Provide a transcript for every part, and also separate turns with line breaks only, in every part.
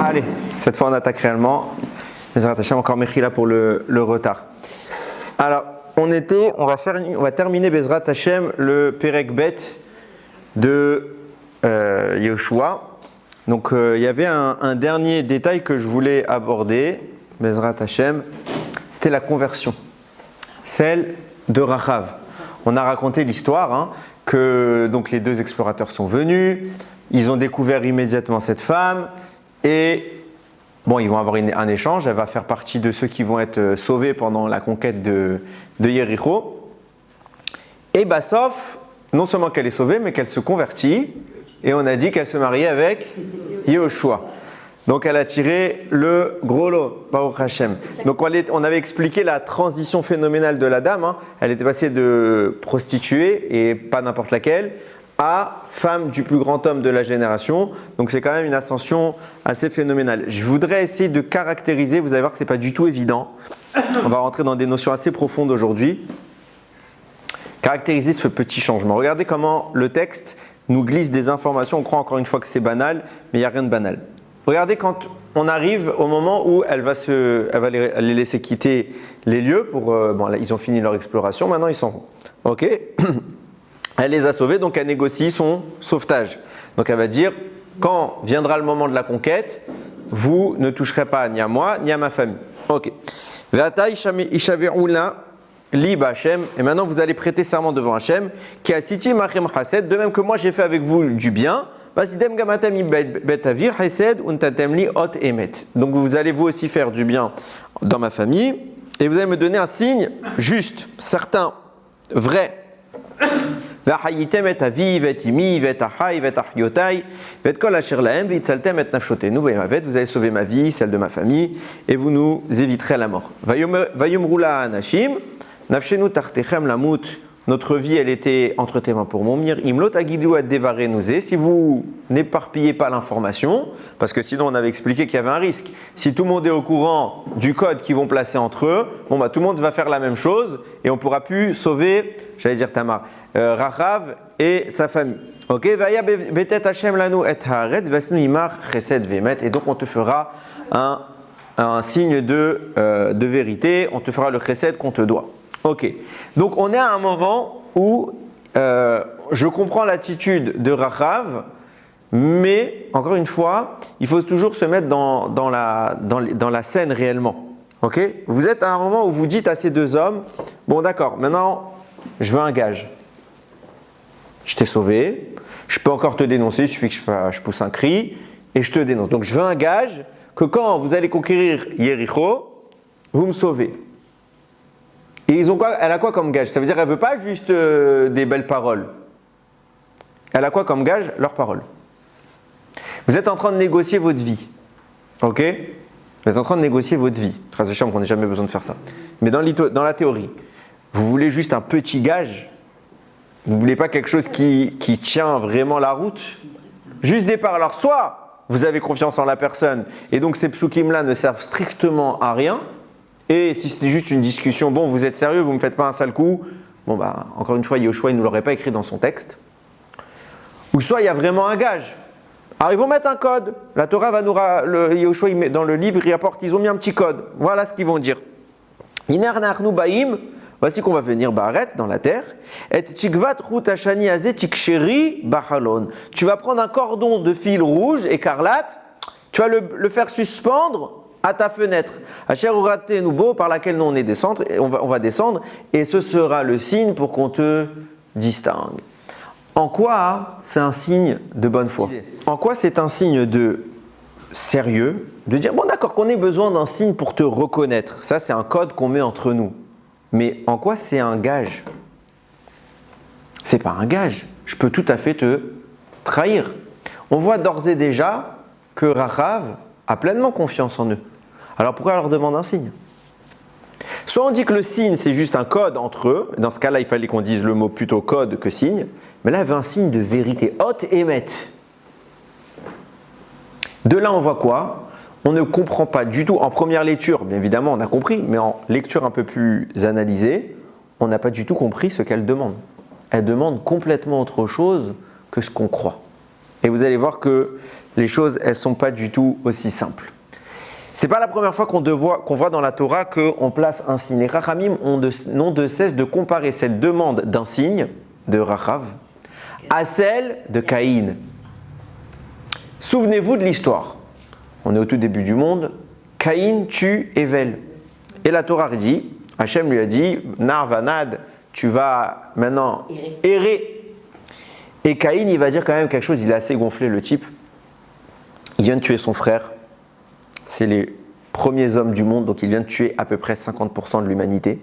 Allez, cette fois on attaque réellement. Bezrat Hashem, encore Mechila pour le retard. Alors, on va terminer Bezrat Hashem le Perek Bet de Yehoshua. Donc, il y avait un dernier détail que je voulais aborder, Bezrat Hashem, c'était la conversion, celle de Rachav. On a raconté l'histoire que donc, les deux explorateurs sont venus, ils ont découvert immédiatement cette femme et bon, ils vont avoir un échange, elle va faire partie de ceux qui vont être sauvés pendant la conquête de Yéricho. Et Bassof, non seulement qu'elle est sauvée, mais qu'elle se convertit et on a dit qu'elle se mariait avec Yehoshua. Donc elle a tiré le gros lot, Baruch Hashem. Donc on avait expliqué la transition phénoménale de la dame. Elle était passée de prostituée, et pas n'importe laquelle, à femme du plus grand homme de la génération. Donc c'est quand même une ascension assez phénoménale. Je voudrais essayer de caractériser, vous allez voir que ce n'est pas du tout évident. On va rentrer dans des notions assez profondes aujourd'hui. Caractériser ce petit changement. Regardez comment le texte nous glisse des informations. On croit encore une fois que c'est banal, mais il n'y a rien de banal. Regardez quand on arrive au moment où elle va les laisser quitter les lieux pour bon là, ils ont fini leur exploration, maintenant ils s'en vont. OK. Elle les a sauvés, donc elle négocie son sauvetage. Donc elle va dire quand viendra le moment de la conquête, vous ne toucherez pas ni à moi ni à ma famille. OK. Et maintenant vous allez prêter serment devant Hachem qui a cité Machem Hased, de même que moi j'ai fait avec vous du bien. Donc vous allez vous aussi faire du bien dans ma famille et vous allez me donner un signe juste, certain, vrai. Vous allez sauver ma vie, celle de ma famille et vous nous éviterez la mort. Notre vie, elle était entre tes mains pour mourir. Si vous n'éparpillez pas l'information, parce que sinon on avait expliqué qu'il y avait un risque. Si tout le monde est au courant du code qu'ils vont placer entre eux, bon bah tout le monde va faire la même chose et on ne pourra plus sauver, j'allais dire Tamar, Rachav et sa famille. Ok, et donc on te fera un signe de vérité, on te fera le chesed qu'on te doit. Ok, donc on est à un moment où je comprends l'attitude de Rachav, mais encore une fois, il faut toujours se mettre dans la scène réellement. Ok, vous êtes à un moment où vous dites à ces deux hommes, bon d'accord, maintenant je veux un gage. Je t'ai sauvé, je peux encore te dénoncer, il suffit que je pousse un cri et je te dénonce. Donc je veux un gage que quand vous allez conquérir Yéricho, vous me sauvez. Et elle a quoi comme gage? Ça veut dire qu'elle ne veut pas juste des belles paroles. Elle a quoi comme gage? Leurs paroles. Vous êtes en train de négocier votre vie. Ok? Vous êtes en train de négocier votre vie. Très sûr qu'on n'ait jamais besoin de faire ça. Mais dans la théorie, vous voulez juste un petit gage? Vous ne voulez pas quelque chose qui tient vraiment la route? Juste des paroles. Alors soit vous avez confiance en la personne et donc ces psukim-là ne servent strictement à rien. Et si c'était juste une discussion, bon, vous êtes sérieux, vous ne me faites pas un sale coup, bon, bah, encore une fois, Yehoshua, il ne nous l'aurait pas écrit dans son texte. Ou soit il y a vraiment un gage. Alors, ils vont mettre un code. La Torah va Yehoshua, dans le livre, il rapporte, ils ont mis un petit code. Voilà ce qu'ils vont dire. Voici qu'on va venir Baaret, dans la terre. Et tu vas prendre un cordon de fil rouge, écarlate, tu vas le faire suspendre à ta fenêtre, par laquelle nous on va descendre, et ce sera le signe pour qu'on te distingue. En quoi c'est un signe de bonne foi? En quoi c'est un signe de sérieux, de dire bon d'accord qu'on ait besoin d'un signe pour te reconnaître. Ça c'est un code qu'on met entre nous. Mais en quoi c'est un gage? C'est pas un gage. Je peux tout à fait te trahir. On voit d'ores et déjà que Rachav a pleinement confiance en eux. Alors pourquoi elle leur demande un signe? Soit on dit que le signe c'est juste un code entre eux, dans ce cas-là il fallait qu'on dise le mot plutôt code que signe, mais là elle veut un signe de vérité, hot et met. De là on voit quoi? On ne comprend pas du tout, en première lecture bien évidemment on a compris, mais en lecture un peu plus analysée, on n'a pas du tout compris ce qu'elle demande. Elle demande complètement autre chose que ce qu'on croit. Et vous allez voir que les choses, elles ne sont pas du tout aussi simples. C'est pas la première fois qu'on voit dans la Torah qu'on place un signe. Les Rachamim n'ont de cesse de comparer cette demande d'un signe, de Rachav, à celle de Caïn. Souvenez-vous de l'histoire. On est au tout début du monde. Caïn tue Hével. Et la Torah dit, Hachem lui a dit, Nar vanad, tu vas maintenant errer. Et Caïn, il va dire quand même quelque chose, il est assez gonflé le type. Il vient de tuer son frère. C'est les premiers hommes du monde, donc il vient de tuer à peu près 50% de l'humanité.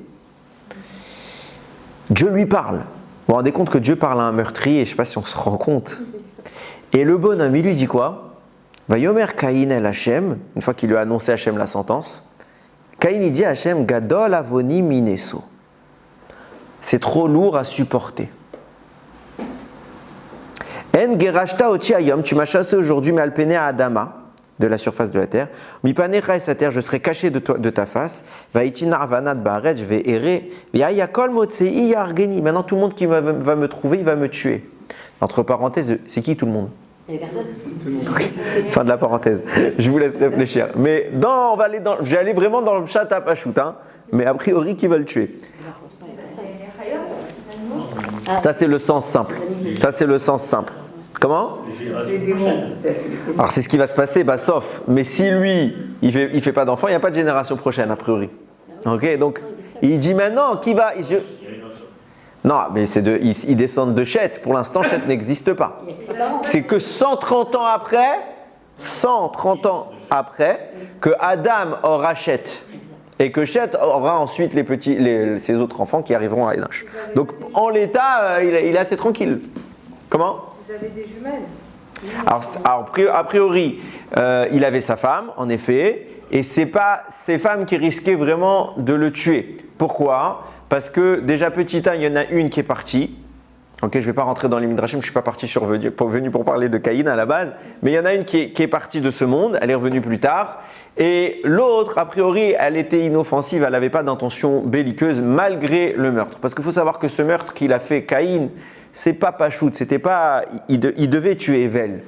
Dieu lui parle. Vous vous rendez compte que Dieu parle à un meurtrier, je ne sais pas si on se rend compte. Et le bonhomme, il lui dit quoi? Vayomer Caïn el Hachem, une fois qu'il lui a annoncé Hachem la sentence, Caïn il dit à Hachem, Gadol avoni mineso. C'est trop lourd à supporter. En gerashta oti ayom, tu m'as chassé aujourd'hui, mais alpene à Adama, de la surface de la terre. Mipanecha et sa terre, je serai caché de ta face. Vaiti narvanat baaret, je vais errer. Yayakol motsei yargeni. Maintenant, tout le monde qui va me trouver, il va me tuer. Entre parenthèses, c'est qui tout le monde? Fin de la parenthèse. Je vous laisse réfléchir. Mais je vais aller vraiment dans le chat à Pachout, hein. Mais a priori, qui va le tuer? Ça, c'est le sens simple. Ça, c'est le sens simple. Comment? Alors c'est ce qui va se passer, sauf. Mais si lui, il fait pas d'enfant, il n'y a pas de génération prochaine a priori. Ok, donc il dit maintenant qui va. Non, mais ils descendent de Chet. Pour l'instant, Chet n'existe pas. C'est que 130 ans après, que Adam aura Chet. Et que Chet aura ensuite ses autres enfants qui arriveront à Enoch. Donc en l'état, il est assez tranquille. Comment?
Vous avez des jumelles?
Alors a priori, il avait sa femme, en effet, et c'est pas ces femmes qui risquaient vraiment de le tuer. Pourquoi? Parce que déjà petit 1, il y en a une qui est partie. Ok, je ne vais pas rentrer dans les midrashim, je ne suis pas venu pour parler de Caïn à la base, mais il y en a une qui est partie de ce monde, elle est revenue plus tard. Et l'autre, a priori, elle était inoffensive, elle n'avait pas d'intention belliqueuse malgré le meurtre. Parce qu'il faut savoir que ce meurtre qu'il a fait Caïn, c'est pas Pachout, c'était pas, il devait tuer Hével.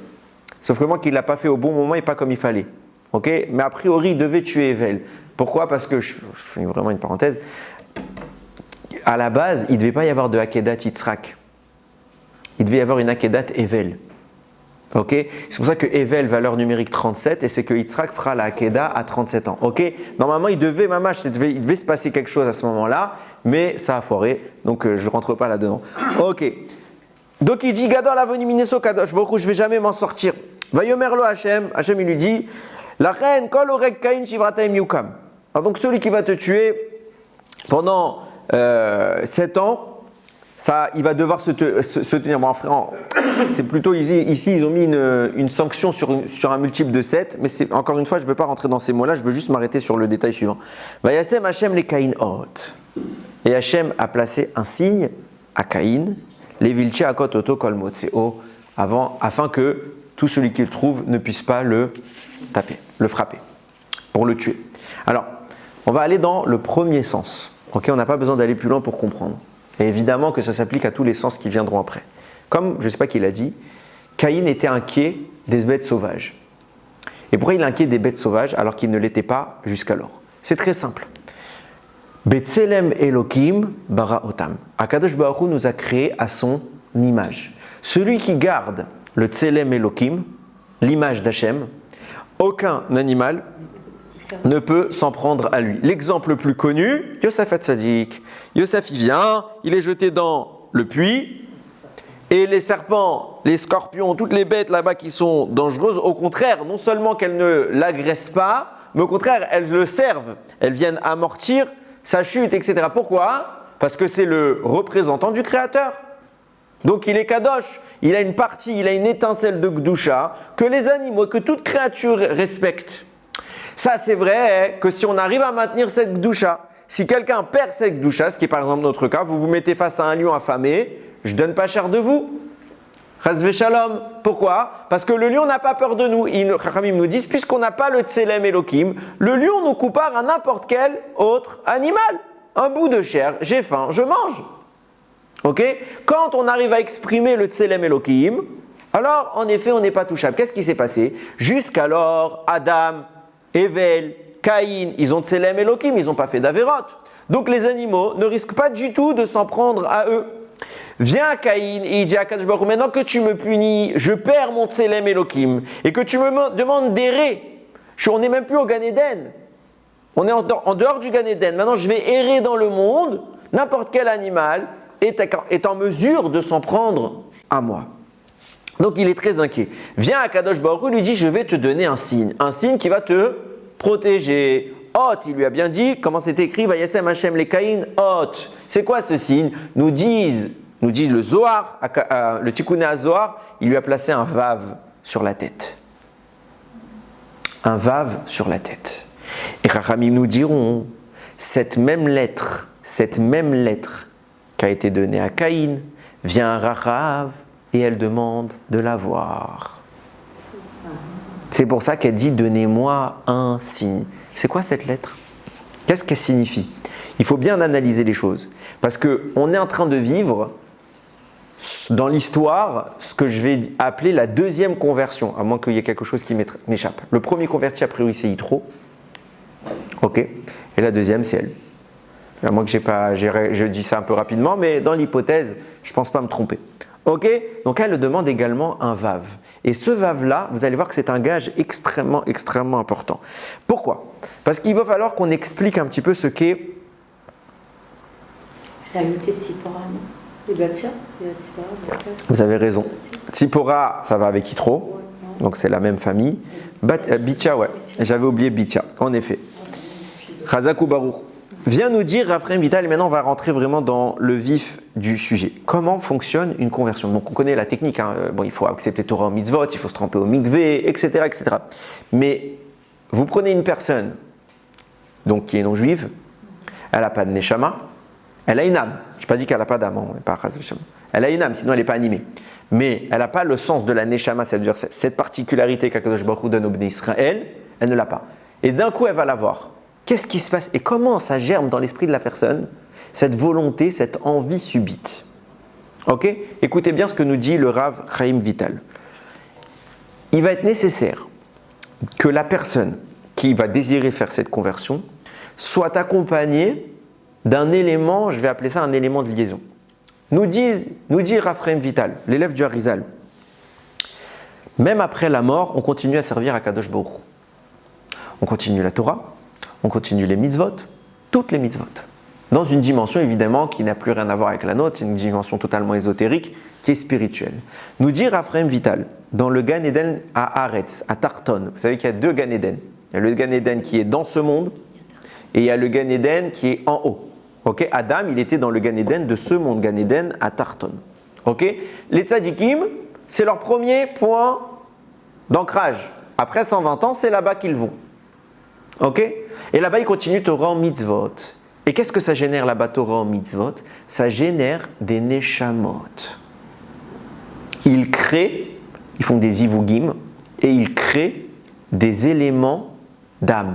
Sauf que moi qu'il l'a pas fait au bon moment et pas comme il fallait. Ok? Mais a priori, il devait tuer Hével. Pourquoi? Parce que, je fais vraiment une parenthèse, à la base, il ne devait pas y avoir de Akedat Yitzhak. Il devait y avoir une Akedat Hével. Ok? C'est pour ça que Hével, valeur numérique 37, et c'est que Yitzhak fera la Akeda à 37 ans. Ok? Normalement, il devait se passer quelque chose à ce moment-là, mais ça a foiré, donc je ne rentre pas là-dedans. Ok. Donc il dit Gadol avoni mineso kadosh baruch hu, je ne vais jamais m'en sortir. Vayomer lo Hachem, Hachem il lui dit la reine kol orek Caïn shivrataim yukam. Alors donc celui qui va te tuer pendant 7 ans, ça, il va devoir se tenir. Bon, frère, c'est plutôt ici, ils ont mis une sanction sur un multiple de 7, mais encore une fois, je ne veux pas rentrer dans ces mots-là, je veux juste m'arrêter sur le détail suivant. Vayasem Hachem les Caïn hot. Et Hachem a placé un signe à Caïn, les vilche akot oto kol motseo, afin que tout celui qui le trouve ne puisse pas le taper, le frapper, pour le tuer. Alors, on va aller dans le premier sens. Ok, on n'a pas besoin d'aller plus loin pour comprendre. Et évidemment que ça s'applique à tous les sens qui viendront après. Comme, je ne sais pas qui l'a dit, Caïn était inquiet des bêtes sauvages. Et pourquoi il est inquiet des bêtes sauvages alors qu'il ne l'était pas jusqu'alors? C'est très simple. Betselem Elohim bara otam. Akadosh Baruch Hu nous a créés à son image. Celui qui garde le Tselem Elohim, l'image d'Hachem, aucun animal ne peut s'en prendre à lui. L'exemple le plus connu, Yosef Hatzadik. Yosef, il vient, il est jeté dans le puits, et les serpents, les scorpions, toutes les bêtes là-bas qui sont dangereuses, au contraire, non seulement qu'elles ne l'agressent pas, mais au contraire, elles le servent. Elles viennent amortir sa chute, etc. Pourquoi? Parce que c'est le représentant du Créateur. Donc il est kadosh, il a une partie, il a une étincelle de Gdusha que les animaux, que toute créature respecte. Ça, c'est vrai que si on arrive à maintenir cette Gdusha, si quelqu'un perd cette Gdusha, ce qui est par exemple notre cas, vous vous mettez face à un lion affamé, je ne donne pas cher de vous. Chazve shalom. Pourquoi? Parce que le lion n'a pas peur de nous. Chachamim nous disent, puisqu'on n'a pas le Tselem Elohim, le lion nous compare à n'importe quel autre animal. Un bout de chair, j'ai faim, je mange. Ok? Quand on arrive à exprimer le Tselem Elohim, Alors, en effet, on n'est pas touchable. Qu'est-ce qui s'est passé? Jusqu'alors, Adam, Evel, Caïn, ils ont Tselem Elohim, ils n'ont pas fait d'Averot. Donc les animaux ne risquent pas du tout de s'en prendre à eux. Vient Caïn et il dit à Kadosh Baruch Hu, maintenant que tu me punis, je perds mon Tselem Elohim et que tu me demandes d'errer. On n'est même plus au Gan Eden. On est en dehors du Gan Eden. Maintenant, je vais errer dans le monde. N'importe quel animal est en mesure de s'en prendre à moi. Donc il est très inquiet. Vient à Kadosh Baruch Hu, lui dit, je vais te donner un signe qui va te protéger. Hot, il lui a bien dit, comment c'est écrit, Vayasem Hashem le Caïn, Hot. C'est quoi ce signe? Nous disent le Zohar, le Tikkuné HaZohar, il lui a placé un Vav sur la tête. Un Vav sur la tête. Et Chachamim nous diront, cette même lettre qui a été donnée à Caïn, vient à Rachav et elle demande de la voir. C'est pour ça qu'elle dit, donnez-moi un signe. C'est quoi cette lettre? Qu'est-ce qu'elle signifie? Il faut bien analyser les choses. Parce qu'on est en train de vivre dans l'histoire ce que je vais appeler la deuxième conversion, à moins qu'il y ait quelque chose qui m'échappe. Le premier converti, a priori, c'est Yitro. Ok. Et la deuxième, c'est elle. À moins que je dis ça un peu rapidement, mais dans l'hypothèse, je ne pense pas me tromper. Ok. Donc elle demande également un Vav. Et ce Vav-là, vous allez voir que c'est un gage extrêmement, extrêmement important. Pourquoi? Parce qu'il va falloir qu'on explique un petit peu ce qu'est.
La unité de Tzipora, non?
Vous avez raison. Tzipora, ça va avec Yitro, donc c'est la même famille. Bicha, ouais, j'avais oublié Bicha, en effet. Chazak ou Baruch. Viens nous dire, Raphaël Vital, et maintenant on va rentrer vraiment dans le vif du sujet. Comment fonctionne une conversion? Donc on connaît la technique, hein. Bon, il faut accepter Torah en mitzvot, il faut se tremper au mikvé, etc., etc. Mais vous prenez une personne donc, qui est non juive, elle n'a pas de neshama, elle a une âme. Je n'ai pas dit qu'elle n'a pas d'âme, hein, pas elle a une âme, sinon elle n'est pas animée. Mais elle n'a pas le sens de la neshama, c'est-à-dire cette particularité qu'Akadosh Baruch Hu donne au Bnei Israël, elle ne l'a pas. Et d'un coup, elle va l'avoir. Qu'est-ce qui se passe et comment ça germe dans l'esprit de la personne, cette volonté, cette envie subite? Ok? Écoutez bien ce que nous dit le Rav Chaim Vital. Il va être nécessaire que la personne qui va désirer faire cette conversion soit accompagnée d'un élément, je vais appeler ça un élément de liaison. Nous dit Rav Chaim Vital, l'élève du Harizal, même après la mort, on continue à servir à Kadosh Baruch Hu. On continue la Torah, on continue les mitzvot, toutes les mitzvot. Dans une dimension évidemment qui n'a plus rien à voir avec la nôtre, c'est une dimension totalement ésotérique qui est spirituelle. Nous dit Rav Chaim Vital, dans le Gan Eden à Haaretz, à Tarton, vous savez qu'il y a deux Gan Eden. Il y a le Gan Eden qui est dans ce monde et il y a le Gan Eden qui est en haut. Okay? Adam, il était dans le Gan Eden de ce monde, Gan Eden à Tarton. Okay? Les tzadikim, c'est leur premier point d'ancrage. Après 120 ans, c'est là-bas qu'ils vont. Okay? Et là-bas, ils continuent Torah en mitzvot. Et qu'est-ce que ça génère là-bas, Torah en mitzvot? Ça génère des neshamot. Ils créent, ils font des ivugim, et ils créent des éléments d'âme.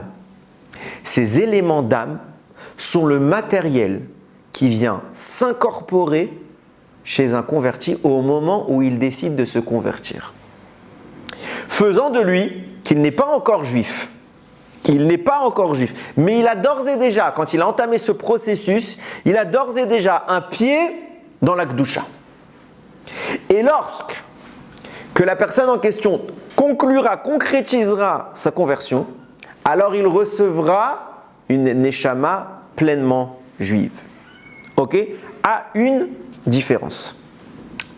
Ces éléments d'âme sont le matériel qui vient s'incorporer chez un converti au moment où il décide de se convertir. Faisant de lui qu'il n'est pas encore juif. Il n'est pas encore juif, mais il a d'ores et déjà, quand il a entamé ce processus, il a d'ores et déjà un pied dans la Kedusha. Et lorsque que la personne en question concrétisera sa conversion, alors il recevra une neshama pleinement juive. Ok? À une différence.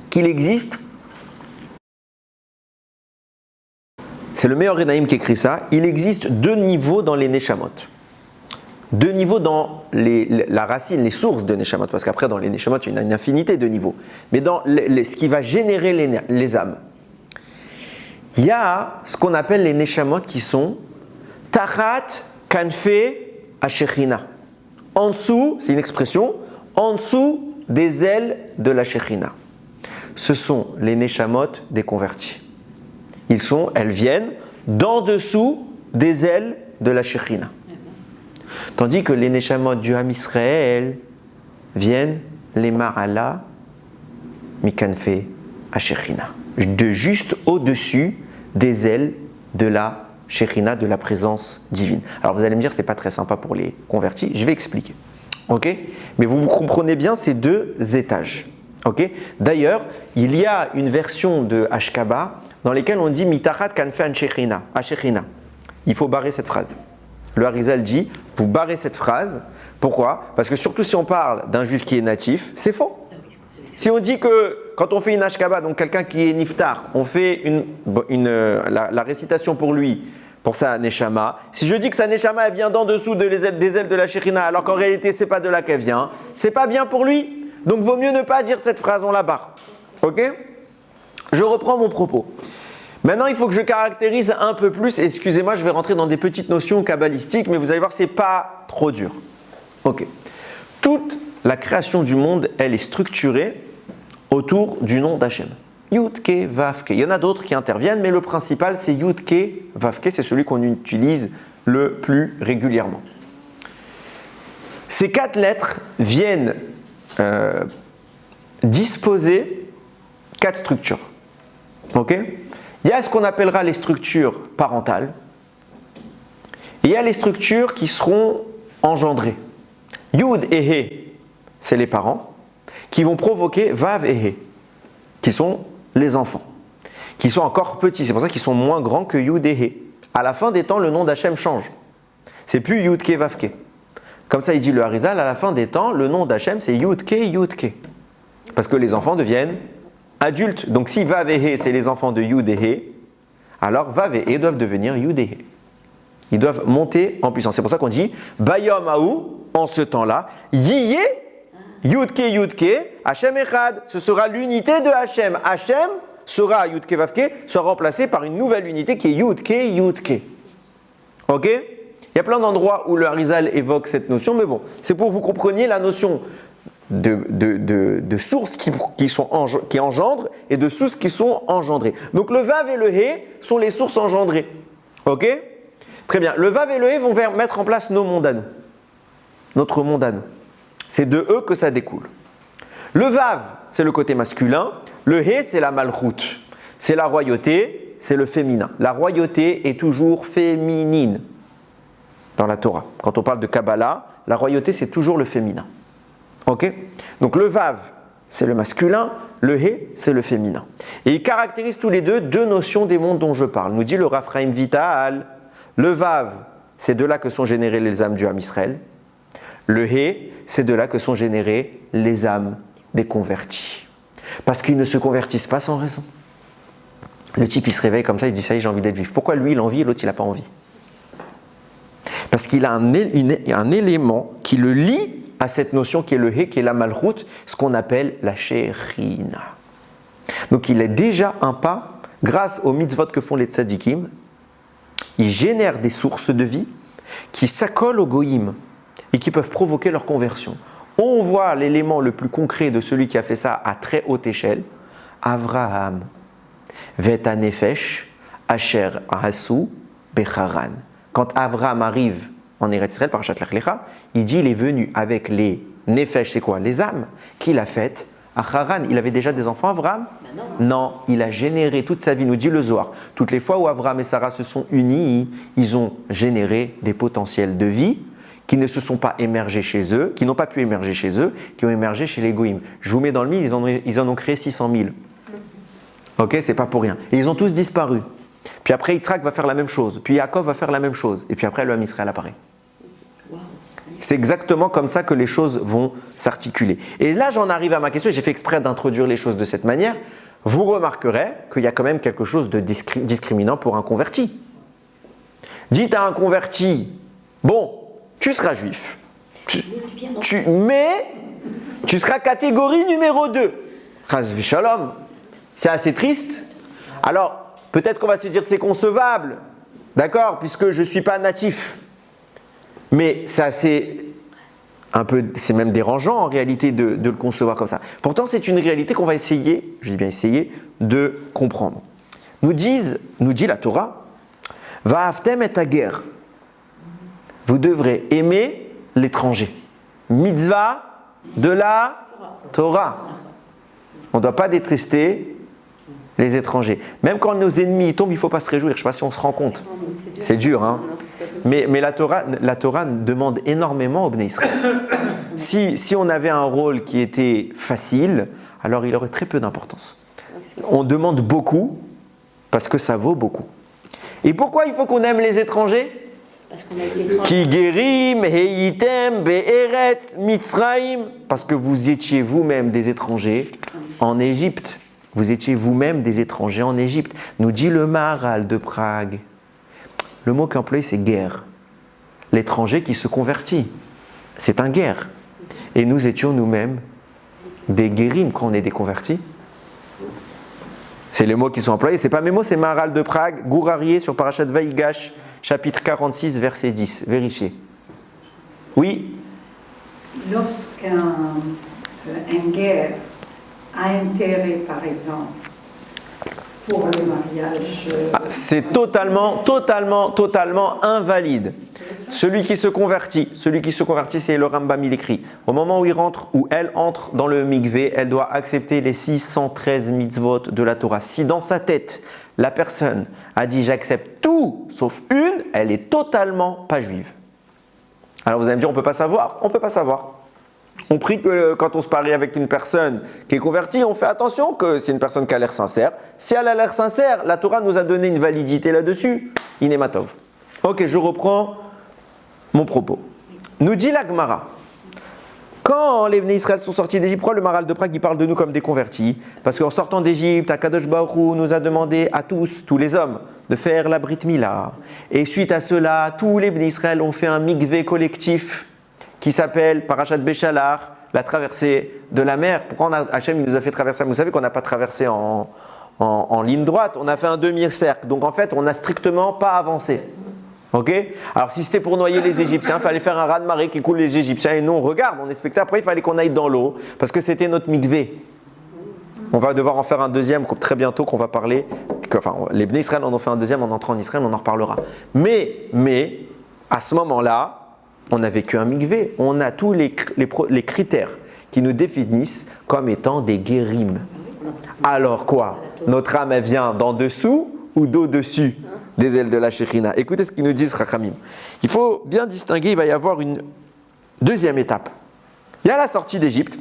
Qu'il existe, c'est le meilleur Renaïm qui écrit ça, il existe deux niveaux dans les neshamot. Deux niveaux dans la racine, les sources de neshamot, parce qu'après dans les neshamot, il y a une infinité de niveaux. Mais dans ce qui va générer les âmes, il y a ce qu'on appelle les neshamot qui sont Tachat Kanfe Ashechina. En dessous, c'est une expression, en dessous des ailes de la Shechina. Ce sont les neshamot des convertis. Elles viennent d'en dessous des ailes de la Shechina. Tandis que les neshamot du Ham Israël viennent les Ma'ala Mikanfe Shekhinah, de juste au-dessus des ailes de la Shekhinah, de la présence divine. Alors vous allez me dire, c'est pas très sympa pour les convertis, je vais expliquer. Ok? Mais vous comprenez bien ces deux étages. Ok? D'ailleurs, il y a une version de Ashkaba dans laquelle on dit Mitachat kanfe Shekhinah. Il faut barrer cette phrase. Le Harizal dit, vous barrez cette phrase. Pourquoi? Parce que surtout si on parle d'un juif qui est natif, c'est faux. Si on dit que quand on fait une Ashkaba, donc quelqu'un qui est niftar, on fait la récitation pour lui, pour sa neshama. Si je dis que sa neshama elle vient d'en dessous des ailes de la Shekhinah, alors qu'en réalité c'est pas de là qu'elle vient, c'est pas bien pour lui. Donc vaut mieux ne pas dire cette phrase, on la barre. Ok? Je reprends mon propos. Maintenant, il faut que je caractérise un peu plus. Excusez-moi, je vais rentrer dans des petites notions kabbalistiques, mais vous allez voir, c'est pas trop dur. Ok. Toute la création du monde, elle est structurée autour du nom d'Hachem. Yud-Ke, Vav-Ke. Il y en a d'autres qui interviennent, mais le principal, c'est Yud-Ke, Vav-Ke. C'est celui qu'on utilise le plus régulièrement. Ces 4 lettres viennent disposer 4 structures. Ok? Il y a ce qu'on appellera les structures parentales. Et il y a les structures qui seront engendrées. Yud et He, c'est les parents, qui vont provoquer Vav et He, qui sont les enfants, qui sont encore petits. C'est pour ça qu'ils sont moins grands que Yud et He. À la fin des temps, le nom d'Hachem change. C'est plus Yud-Ke, Vav-Ke. Comme ça, il dit le Harizal, à la fin des temps, le nom d'Hachem, c'est Yud-Ke, Yud-Ke. Parce que les enfants deviennent adultes. Donc si Vav et He, c'est les enfants de Yud et He, alors Vav et He doivent devenir Yud et He. Ils doivent monter en puissance. C'est pour ça qu'on dit Bayom Haou, en ce temps-là, Yiyé, Yud-Ke, Yud-Ke, Hachem Echad. Ce sera l'unité de Hachem. Hachem sera Yud-Ke, Vav-Ke, sera remplacé par une nouvelle unité qui est Yud-Ke, Yud-Ke. Ok? Il y a plein d'endroits où le Harizal évoque cette notion, mais bon, c'est pour que vous compreniez la notion de sources qui engendrent et de sources qui sont engendrées. Donc le Vav et le He sont les sources engendrées. Ok? Très bien. Le Vav et le He vont mettre en place nos mondes à nous. Notre monde à nous. C'est de eux que ça découle. Le Vav, c'est le côté masculin. Le He, c'est la malchoute. C'est la royauté, c'est le féminin. La royauté est toujours féminine dans la Torah. Quand on parle de Kabbalah, la royauté, c'est toujours le féminin. Ok? Donc le Vav, c'est le masculin, le He, c'est le féminin. Et ils caractérisent tous les deux notions des mondes dont je parle. Nous dit le Raphaïm Vital, le Vav, c'est de là que sont générées les âmes du Ham Israël. Le He, c'est de là que sont générées les âmes des convertis. Parce qu'ils ne se convertissent pas sans raison. Le type, il se réveille comme ça, il dit ça y est, j'ai envie d'être juif. Pourquoi lui, il a envie et l'autre, il n'a pas envie? Parce qu'il a un élément qui le lie à cette notion qui est le He, qui est la malchoute, ce qu'on appelle la Shekhinah. Donc il est déjà un pas, grâce aux mitzvot que font les tzadikim, ils génèrent des sources de vie qui s'accolent aux goïm et qui peuvent provoquer leur conversion. On voit l'élément le plus concret de celui qui a fait ça à très haute échelle, Avraham, Veta Nefesh, Asher Hasu, Becharan. Quand Avraham arrive en Eretz Israël, Parashat Lech Lecha, il dit il est venu avec les Nefesh, c'est quoi? Les âmes qu'il a faites à Haran. Il avait déjà des enfants, Avraham? Non, il a généré toute sa vie, nous dit le Zohar. Toutes les fois où Avraham et Sarah se sont unis, ils ont généré des potentiels de vie qui ne se sont pas émergés chez eux, qui n'ont pas pu émerger chez eux, qui ont émergé chez les Goïm. Je vous mets dans le mille, ils en ont créé 600 000. Ok, c'est pas pour rien. Et ils ont tous disparu. Puis après, Yitzhak va faire la même chose. Puis Yaakov va faire la même chose. Et puis après, le Ham Israël apparaît. C'est exactement comme ça que les choses vont s'articuler. Et là, j'en arrive à ma question. J'ai fait exprès d'introduire les choses de cette manière. Vous remarquerez qu'il y a quand même quelque chose de discriminant pour un converti. Dites à un converti, bon, tu seras juif. Mais tu seras catégorie numéro 2. Chas v'shalom. C'est assez triste. Alors, peut-être qu'on va se dire c'est concevable. D'accord, puisque je ne suis pas natif. Mais c'est assez, c'est même dérangeant en réalité de le concevoir comme ça. Pourtant, c'est une réalité qu'on va essayer, je dis bien essayer, de comprendre. Nous dit la Torah, Va'aftem et hager. Vous devrez aimer l'étranger. Mitzvah de la Torah. On ne doit pas détester les étrangers. Même quand nos ennemis tombent, il ne faut pas se réjouir. Je ne sais pas si on se rend compte. C'est dur, hein. Mais la Torah demande énormément au Bnei Israël. Si on avait un rôle qui était facile, alors il aurait très peu d'importance. On demande beaucoup parce que ça vaut beaucoup. Et pourquoi il faut qu'on aime les étrangers ?
Parce qu'on a été
Ki gerim, heitem, be'eretz, mitzraim. Parce que vous étiez vous-même des étrangers en Égypte. Vous étiez vous-même des étrangers en Égypte. Nous dit le Maharal de Prague. Le mot qu'emploie, c'est guerre. L'étranger qui se convertit. C'est un guerre. Et nous étions nous-mêmes des guérim quand on est des convertis. C'est les mots qui sont employés. C'est pas mes mots, c'est Maharal de Prague, Gourarié sur Parashat Vaïgash, chapitre 46, verset 10. Vérifiez. Oui.
Lorsqu'un guerre a intérêt, par exemple, pour le mariage.
C'est totalement invalide. Celui qui se convertit, c'est le Rambam, il écrit. Au moment où il rentre, ou elle entre dans le mikvé, elle doit accepter les 613 mitzvot de la Torah. Si dans sa tête, la personne a dit j'accepte tout sauf une, elle est totalement pas juive. Alors vous allez me dire on peut pas savoir. On peut pas savoir. On prie que quand on se parie avec une personne qui est convertie, on fait attention que c'est une personne qui a l'air sincère. Si elle a l'air sincère, la Torah nous a donné une validité là-dessus. Inématov. Ok, je reprends mon propos. Nous dit la Gemara, quand les Bnei Israël sont sortis d'Égypte, pourquoi le Maharal de Prague il parle de nous comme des convertis ? Parce qu'en sortant d'Égypte, Akadosh Baruch Hu nous a demandé à tous les hommes, de faire la Brit Mila. Et suite à cela, tous les Bnei Israël ont fait un mikvé collectif qui s'appelle Parashat Béchalar, la traversée de la mer. Pourquoi Hachem il nous a fait traverser ? Vous savez qu'on n'a pas traversé en ligne droite, on a fait un demi-cercle. Donc en fait, on n'a strictement pas avancé. Ok ? Alors si c'était pour noyer les Égyptiens, il fallait faire un raz-de-marée qui coule les Égyptiens. Et nous, on regarde, on est spectateur. Après, il fallait qu'on aille dans l'eau parce que c'était notre mikvé. On va devoir en faire un deuxième très bientôt qu'on va parler. Enfin, les Bnei Israël en ont fait un deuxième en entrant en Israël, on en reparlera. Mais à ce moment-là, on a vécu un mikvé. On a tous les critères qui nous définissent comme étant des guérim. Alors quoi ? Notre âme, elle vient d'en dessous ou d'au-dessus des ailes de la Shekhinah. Écoutez ce qu'ils nous disent, Rachamim. Il faut bien distinguer, il va y avoir une deuxième étape. Il y a la sortie d'Égypte.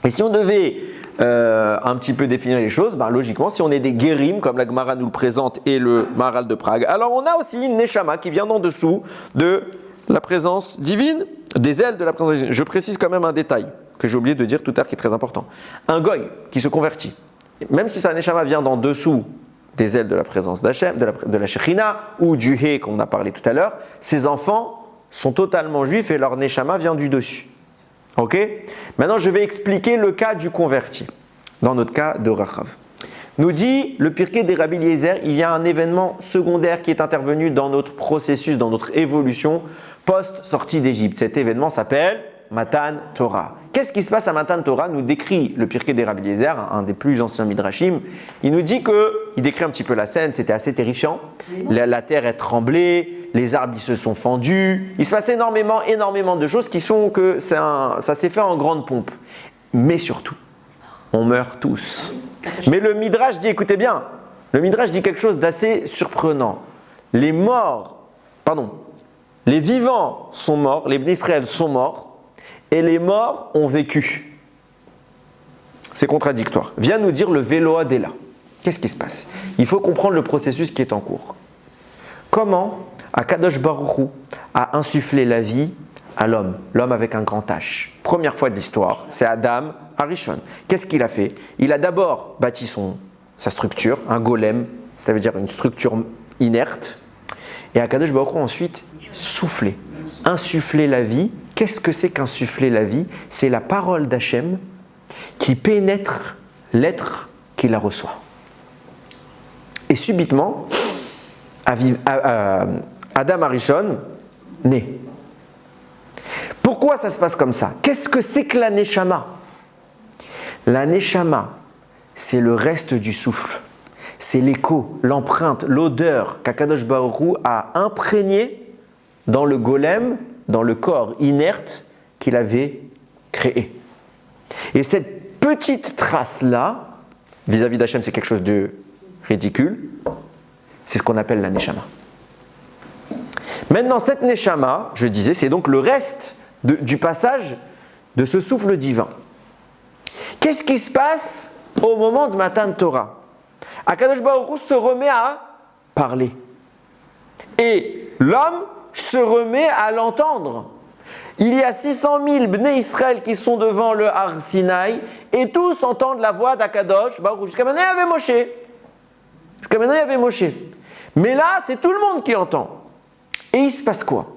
Et si on devait un petit peu définir les choses, logiquement, si on est des guérim, comme la Gemara nous le présente et le Maharal de Prague, alors on a aussi une Neshama qui vient d'en dessous de la présence divine, des ailes de la présence divine. Je précise quand même un détail que j'ai oublié de dire tout à l'heure qui est très important. Un goy qui se convertit, même si sa Neshama vient d'en dessous des ailes de la présence d'Hachem, de la Shekhinah ou du Hé qu'on a parlé tout à l'heure, ses enfants sont totalement juifs et leur Neshama vient du dessus. Ok ? Maintenant, je vais expliquer le cas du converti, dans notre cas de Rachav. Nous dit le Pirkei des Rabbi Eliezer, il y a un événement secondaire qui est intervenu dans notre processus, dans notre évolution post-sortie d'Égypte. Cet événement s'appelle Matan Torah. Qu'est-ce qui se passe à Matan Torah ? Nous décrit le Pirkei des Rabbi Eliezer, un des plus anciens midrashim. Il nous dit il décrit un petit peu la scène, c'était assez terrifiant. La terre est tremblée, les arbres ils se sont fendus. Il se passe énormément de choses qui font que ça s'est fait en grande pompe. Mais surtout, on meurt tous. Mais le Midrash dit, écoutez bien, le Midrash dit quelque chose d'assez surprenant. Les vivants sont morts, les Bnei Israël sont morts, et les morts ont vécu. C'est contradictoire. Vient nous dire le Vélo Adéla. Qu'est-ce qui se passe ? Il faut comprendre le processus qui est en cours. Comment Akadosh Baruch Hu a insufflé la vie à l'homme avec un grand H. Première fois de l'histoire, c'est Adam Arishon. Qu'est-ce qu'il a fait ? Il a d'abord bâti sa structure, un golem, ça veut dire une structure inerte, et Akadosh Baruch Hu ensuite insufflé la vie. Qu'est-ce que c'est qu'insuffler la vie ? C'est la parole d'Hachem qui pénètre l'être qui la reçoit. Et subitement, Adam Arishon naît. Pourquoi ça se passe comme ça ? Qu'est-ce que c'est que la Neshama ? La Neshama, c'est le reste du souffle. C'est l'écho, l'empreinte, l'odeur qu'Akadosh Baruch Hu a imprégné dans le golem, dans le corps inerte qu'il avait créé. Et cette petite trace-là, vis-à-vis d'Hachem, c'est quelque chose de ridicule. C'est ce qu'on appelle la Neshama. Maintenant, cette Neshama, je disais, c'est donc le reste du passage de ce souffle divin. Qu'est-ce qui se passe au moment de Matan Torah? Akadosh Baruch Hu se remet à parler. Et l'homme se remet à l'entendre. Il y a 600 000 Bnei Israël qui sont devant le Har Sinaï et tous entendent la voix d'Akadosh Baruch Hu. Jusqu'à maintenant, il y avait Moshe. Mais là, c'est tout le monde qui entend. Et il se passe quoi?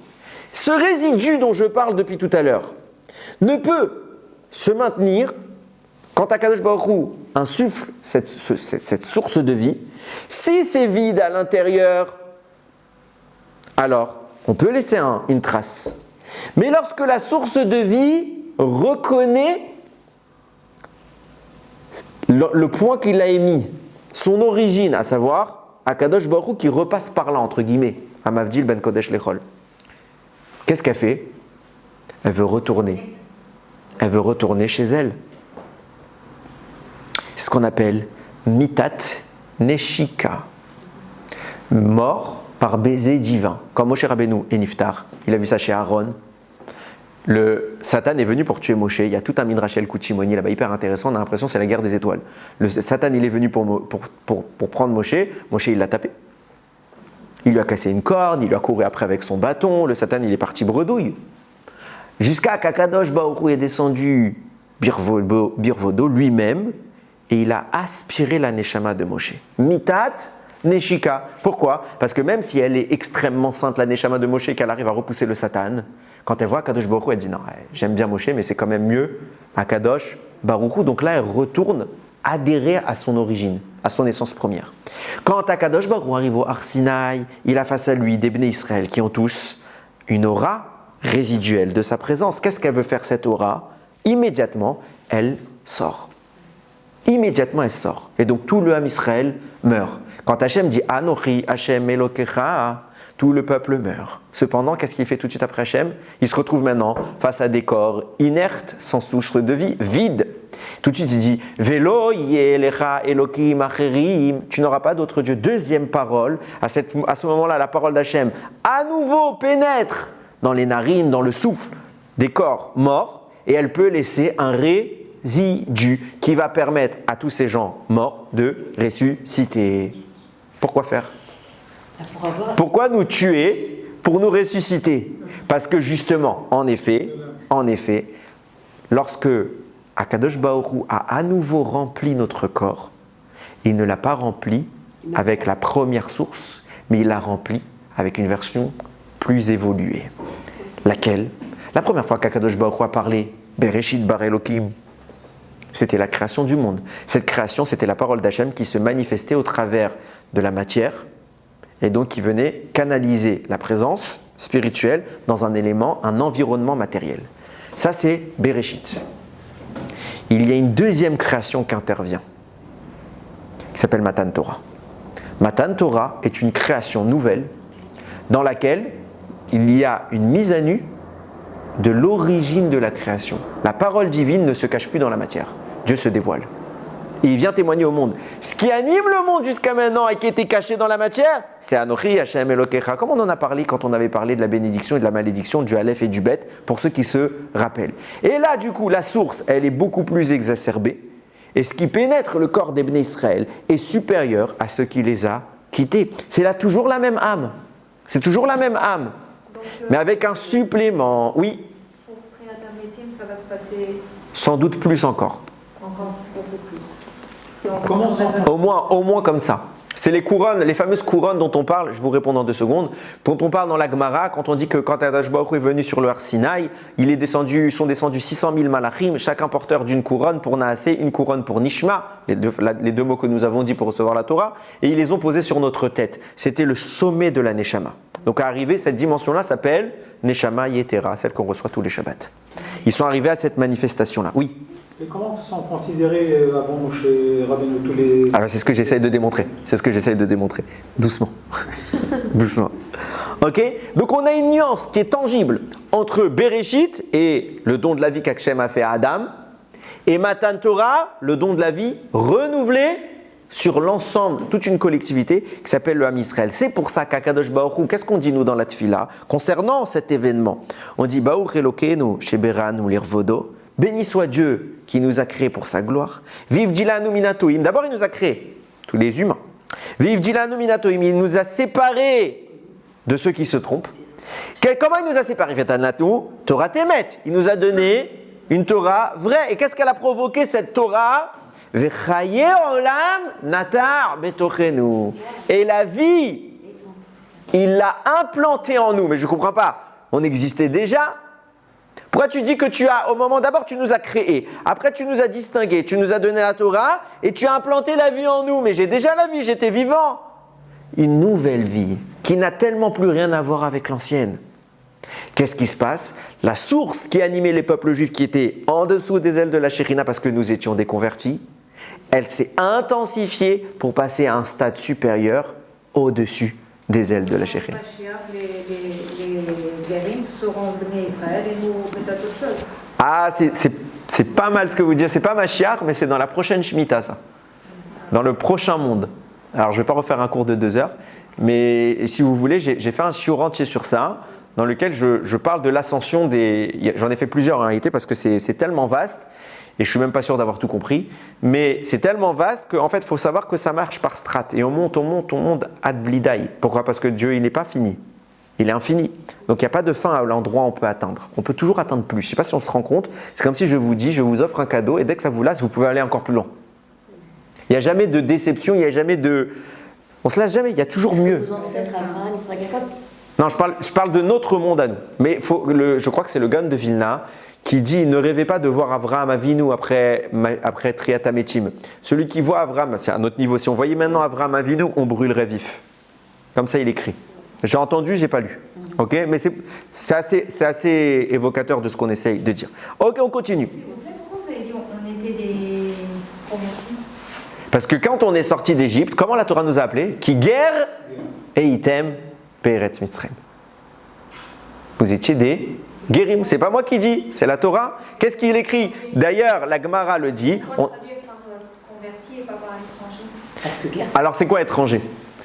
Ce résidu dont je parle depuis tout à l'heure ne peut se maintenir quand Akadosh Baruch Hu insuffle cette source de vie. Si c'est vide à l'intérieur, alors on peut laisser une trace. Mais lorsque la source de vie reconnaît le point qu'il a émis, son origine, à savoir Akadosh Baruch Hu qui repasse par là, entre guillemets, à Mavdil ben Kodesh Lechol. Qu'est-ce qu'elle fait? Elle veut retourner. Elle veut retourner chez elle. C'est ce qu'on appelle Mitat Neshika. Mort par baiser divin. Comme Moshe Rabbeinu et Niftar, il a vu ça chez Aaron. Le Satan est venu pour tuer Moshe. Il y a tout un Midrash El Kuchimoni là-bas, hyper intéressant. On a l'impression que c'est la guerre des étoiles. Le Satan, il est venu pour prendre Moshe. Moshe, il l'a tapé. Il lui a cassé une corde, il lui a couru après avec son bâton. Le Satan, il est parti bredouille. Jusqu'à qu'Akadosh Baruch Hu est descendu Birvodo lui-même et il a aspiré la Neshama de Moshe. Mitat Neshika. Pourquoi? Parce que même si elle est extrêmement sainte, la Neshama de Moshe, qu'elle arrive à repousser le Satan, quand elle voit Akadosh Baruch Hu, elle dit non, j'aime bien Moshe, mais c'est quand même mieux Akadosh Baruch Hu. Donc là, elle retourne adhérer à son origine, à son essence première. Quand Akadosh Baruch Hu arrive au Har Sinaï, il a face à lui des Bnei Israël qui ont tous une aura résiduelle de sa présence. Qu'est-ce qu'elle veut faire cette aura? Immédiatement, elle sort. Immédiatement, elle sort. Et donc tout le Ham Israël meurt. Quand Hachem dit Anochi Hachem Elokecha, tout le peuple meurt. Cependant, qu'est-ce qu'il fait tout de suite après Hachem? Il se retrouve maintenant face à des corps inertes, sans source de vie, vides. Tout de suite, il dit Velo yelecha Elokim acherim. Tu n'auras pas d'autre Dieu. Deuxième parole, à ce moment-là, la parole d'Hachem à nouveau pénètre dans les narines, dans le souffle des corps morts, et elle peut laisser un résidu qui va permettre à tous ces gens morts de ressusciter. Pourquoi faire? Pourquoi nous tuer pour nous ressusciter? Parce que justement, en effet, lorsque Akadosh Baruch Hu a à nouveau rempli notre corps, il ne l'a pas rempli avec la première source, mais il l'a rempli avec une version plus évoluée. Laquelle? La première fois qu'Akadosh Baruch Hu a parlé, Bereshit bar Elokim, c'était la création du monde. Cette création, c'était la parole d'Hachem qui se manifestait au travers de la matière et donc qui venait canaliser la présence spirituelle dans un élément, un environnement matériel. Ça, c'est Bereshit. Il y a une deuxième création qui intervient, qui s'appelle Matan Torah. Matan Torah est une création nouvelle dans laquelle il y a une mise à nu de l'origine de la création. La parole divine ne se cache plus dans la matière. Dieu se dévoile. Et il vient témoigner au monde. Ce qui anime le monde jusqu'à maintenant et qui était caché dans la matière, c'est Anochi Hachem Elokecha. Comme on en a parlé quand on avait parlé de la bénédiction et de la malédiction, du Aleph et du Bet, pour ceux qui se rappellent. Et là, du coup, la source, elle est beaucoup plus exacerbée. Et ce qui pénètre le corps des Bnei Israël est supérieur à ce qui les a quittés. C'est là toujours la même âme. C'est toujours la même âme. Donc, mais avec un supplément. Oui.
Pour Triatam Yetim, ça va se passer.
Sans doute plus encore.
Encore beaucoup plus.
Au moins comme ça. C'est les couronnes, les fameuses couronnes dont on parle, je vous réponds dans 2 secondes, dont on parle dans la Gemara quand on dit que quand Akadosh Baruch Hu est venu sur le Har Sinaï, sont descendus 600 000 malachim, chacun porteur d'une couronne pour Naasé, une couronne pour Nishma, les deux mots que nous avons dit pour recevoir la Torah, et ils les ont posés sur notre tête. C'était le sommet de la Neshama. Donc à arriver, cette dimension-là s'appelle Neshama Yetera, celle qu'on reçoit tous les Shabbats. Ils sont arrivés à cette manifestation-là. Oui.
Et comment sont considérés avant Moshe Rabbeinu tous les...
Ah ben c'est ce que j'essaye de démontrer. Doucement. Doucement. Ok? Donc on a une nuance qui est tangible entre Bereshit et le don de la vie qu'Hachem a fait à Adam Et Matan Torah, le don de la vie, renouvelé sur l'ensemble, toute une collectivité qui s'appelle le Ham Israël. C'est pour ça qu'Akadosh Baruch Hu, qu'est-ce qu'on dit nous dans la Tfila concernant cet événement? On dit Baruch Elokeinu Sheberanu Lirvodo, béni soit Dieu qui nous a créés pour sa gloire. Viv Dilanu Minatoim, d'abord il nous a créés, tous les humains. Viv Dilanu Minatoim, il nous a séparés de ceux qui se trompent. Comment il nous a séparés? Torah Temet, il nous a donné une Torah vraie. Et qu'est-ce qu'elle a provoqué cette Torah? Vechaye olam natar betochenu. Et la vie, il l'a implantée en nous. Mais je ne comprends pas. On existait déjà. Pourquoi tu dis que tu as, au moment d'abord, tu nous as créés. Après, tu nous as distingués. Tu nous as donné la Torah et tu as implanté la vie en nous. Mais j'ai déjà la vie, j'étais vivant. Une nouvelle vie qui n'a tellement plus rien à voir avec l'ancienne. Qu'est-ce qui se passe? La source qui animait les peuples juifs qui étaient en dessous des ailes de la Shekhinah parce que nous étions déconvertis, elle s'est intensifiée pour passer à un stade supérieur au-dessus des ailes de la Shekhinah.
Les guérim seront venus Israël et nous peut-être autre chose.
Ah, c'est pas mal ce que vous dites. C'est pas Mashiach, mais c'est dans la prochaine Shemitah, ça. Dans le prochain monde. Alors, je ne vais pas refaire un cours de 2 heures, mais si vous voulez, j'ai fait un shiur entier sur ça, dans lequel je parle de l'ascension des... J'en ai fait plusieurs en réalité parce que c'est tellement vaste, et je ne suis même pas sûr d'avoir tout compris, mais c'est tellement vaste qu'en fait, il faut savoir que ça marche par strates, et on monte ad blidai. Pourquoi? Parce que Dieu, il n'est pas fini, il est infini. Donc, il n'y a pas de fin à l'endroit où on peut atteindre. On peut toujours atteindre plus. Je ne sais pas si on se rend compte, c'est comme si je vous dis, je vous offre un cadeau, et dès que ça vous lasse, vous pouvez aller encore plus loin. Il n'y a jamais de déception, il n'y a jamais de... On ne se lasse jamais, il y a toujours mieux.
Nos ancêtres, Abraham, Isaac, Jacob.
Non, je parle de notre monde à nous. Mais je crois que c'est le Gaon de Vilna qui dit « Ne rêvez pas de voir Avraham Avinu après Triat Hametim. » Celui qui voit Avraham, c'est à notre niveau. Si on voyait maintenant Avraham Avinu, on brûlerait vif. Comme ça, il écrit. J'ai entendu, j'ai pas lu. Ok, mais c'est assez évocateur de ce qu'on essaye de dire. Ok, on continue.
S'il vous plaît, pourquoi vous avez dit on était des convertis?
Parce que quand on est sorti d'Égypte, comment la Torah nous a appelés? Qui guerre et item peretz Mitzrayim. Vous étiez des guérim. C'est pas moi qui dis, c'est la Torah. Qu'est-ce qu'il écrit? D'ailleurs, la Gemara le dit.
Pourquoi traduire par converti et pas par étranger?
Parce que guerre,
Alors, c'est quoi étranger?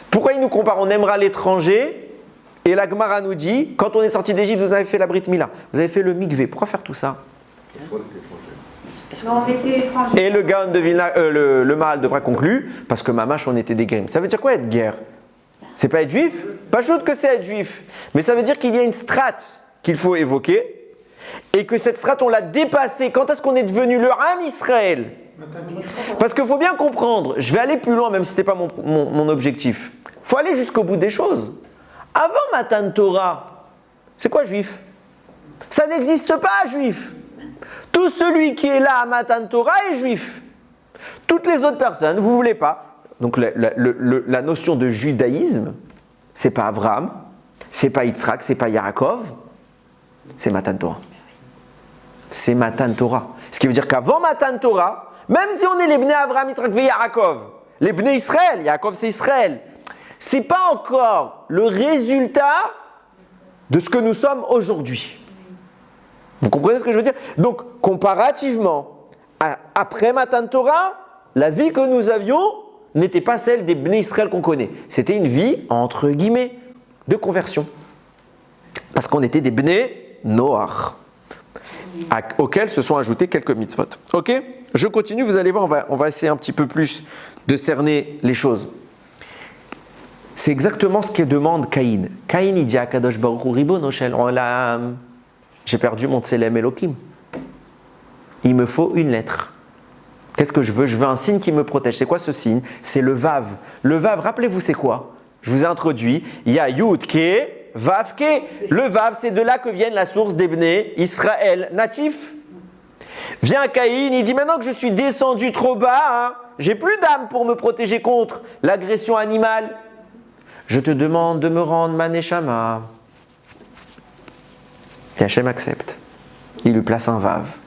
Pourquoi il nous compare? On aimera l'étranger. Et la Gemara nous dit, quand on est sorti d'Égypte, vous avez fait la Brit Mila, vous avez fait le mikvé. Pourquoi faire tout ça?
Non, on était étrangers.
Et le Gaon de Vilna, le Maral devra conclure, parce que mamache, on était des guérim. Ça veut dire quoi être guerre? C'est pas être juif? Pas chose que c'est être juif. Mais ça veut dire qu'il y a une strate qu'il faut évoquer, et que cette strate, on l'a dépassée. Quand est-ce qu'on est devenu le Ham Israël? Parce qu'il faut bien comprendre, je vais aller plus loin, même si ce n'était pas mon objectif. Il faut aller jusqu'au bout des choses. Avant Matan Torah, c'est quoi juif? Ça n'existe pas, juif. Tout celui qui est là à Matan Torah est juif. Toutes les autres personnes, vous ne voulez pas. Donc la notion de judaïsme, c'est pas Abraham, c'est pas Yitzhak, c'est pas Yaakov, c'est Matan Torah. C'est Matan Torah. Ce qui veut dire qu'avant Matan Torah, même si on est les Bnei Abraham, Yitzhak et Yaakov, les Bnei Israël, Yaakov c'est Israël, c'est pas encore le résultat de ce que nous sommes aujourd'hui. Vous comprenez ce que je veux dire? Donc, comparativement après Matan Torah, la vie que nous avions n'était pas celle des Bnei Israël qu'on connaît. C'était une vie, entre guillemets, de conversion. Parce qu'on était des Bnei Noach, auxquels se sont ajoutés quelques mitzvot. Ok? Je continue, vous allez voir, on va essayer un petit peu plus de cerner les choses. C'est exactement ce que demande Caïn. Caïn, il dit à Kadosh Baruch Hu, Ribono shel olam, j'ai perdu mon Tselem Elohim. Il me faut une lettre. Qu'est-ce que je veux? Je veux un signe qui me protège. C'est quoi ce signe? C'est le Vav. Le Vav, rappelez-vous, c'est quoi? Je vous ai introduit. Il y a Yud Ke, Vav Ke. Le Vav, c'est de là que viennent la source des Bnei Israël natifs. Vient Caïn, il dit maintenant que je suis descendu trop bas, j'ai plus d'âme pour me protéger contre l'agression animale. Je te demande de me rendre ma neshama. Et Hachem accepte. Il lui place un Vav.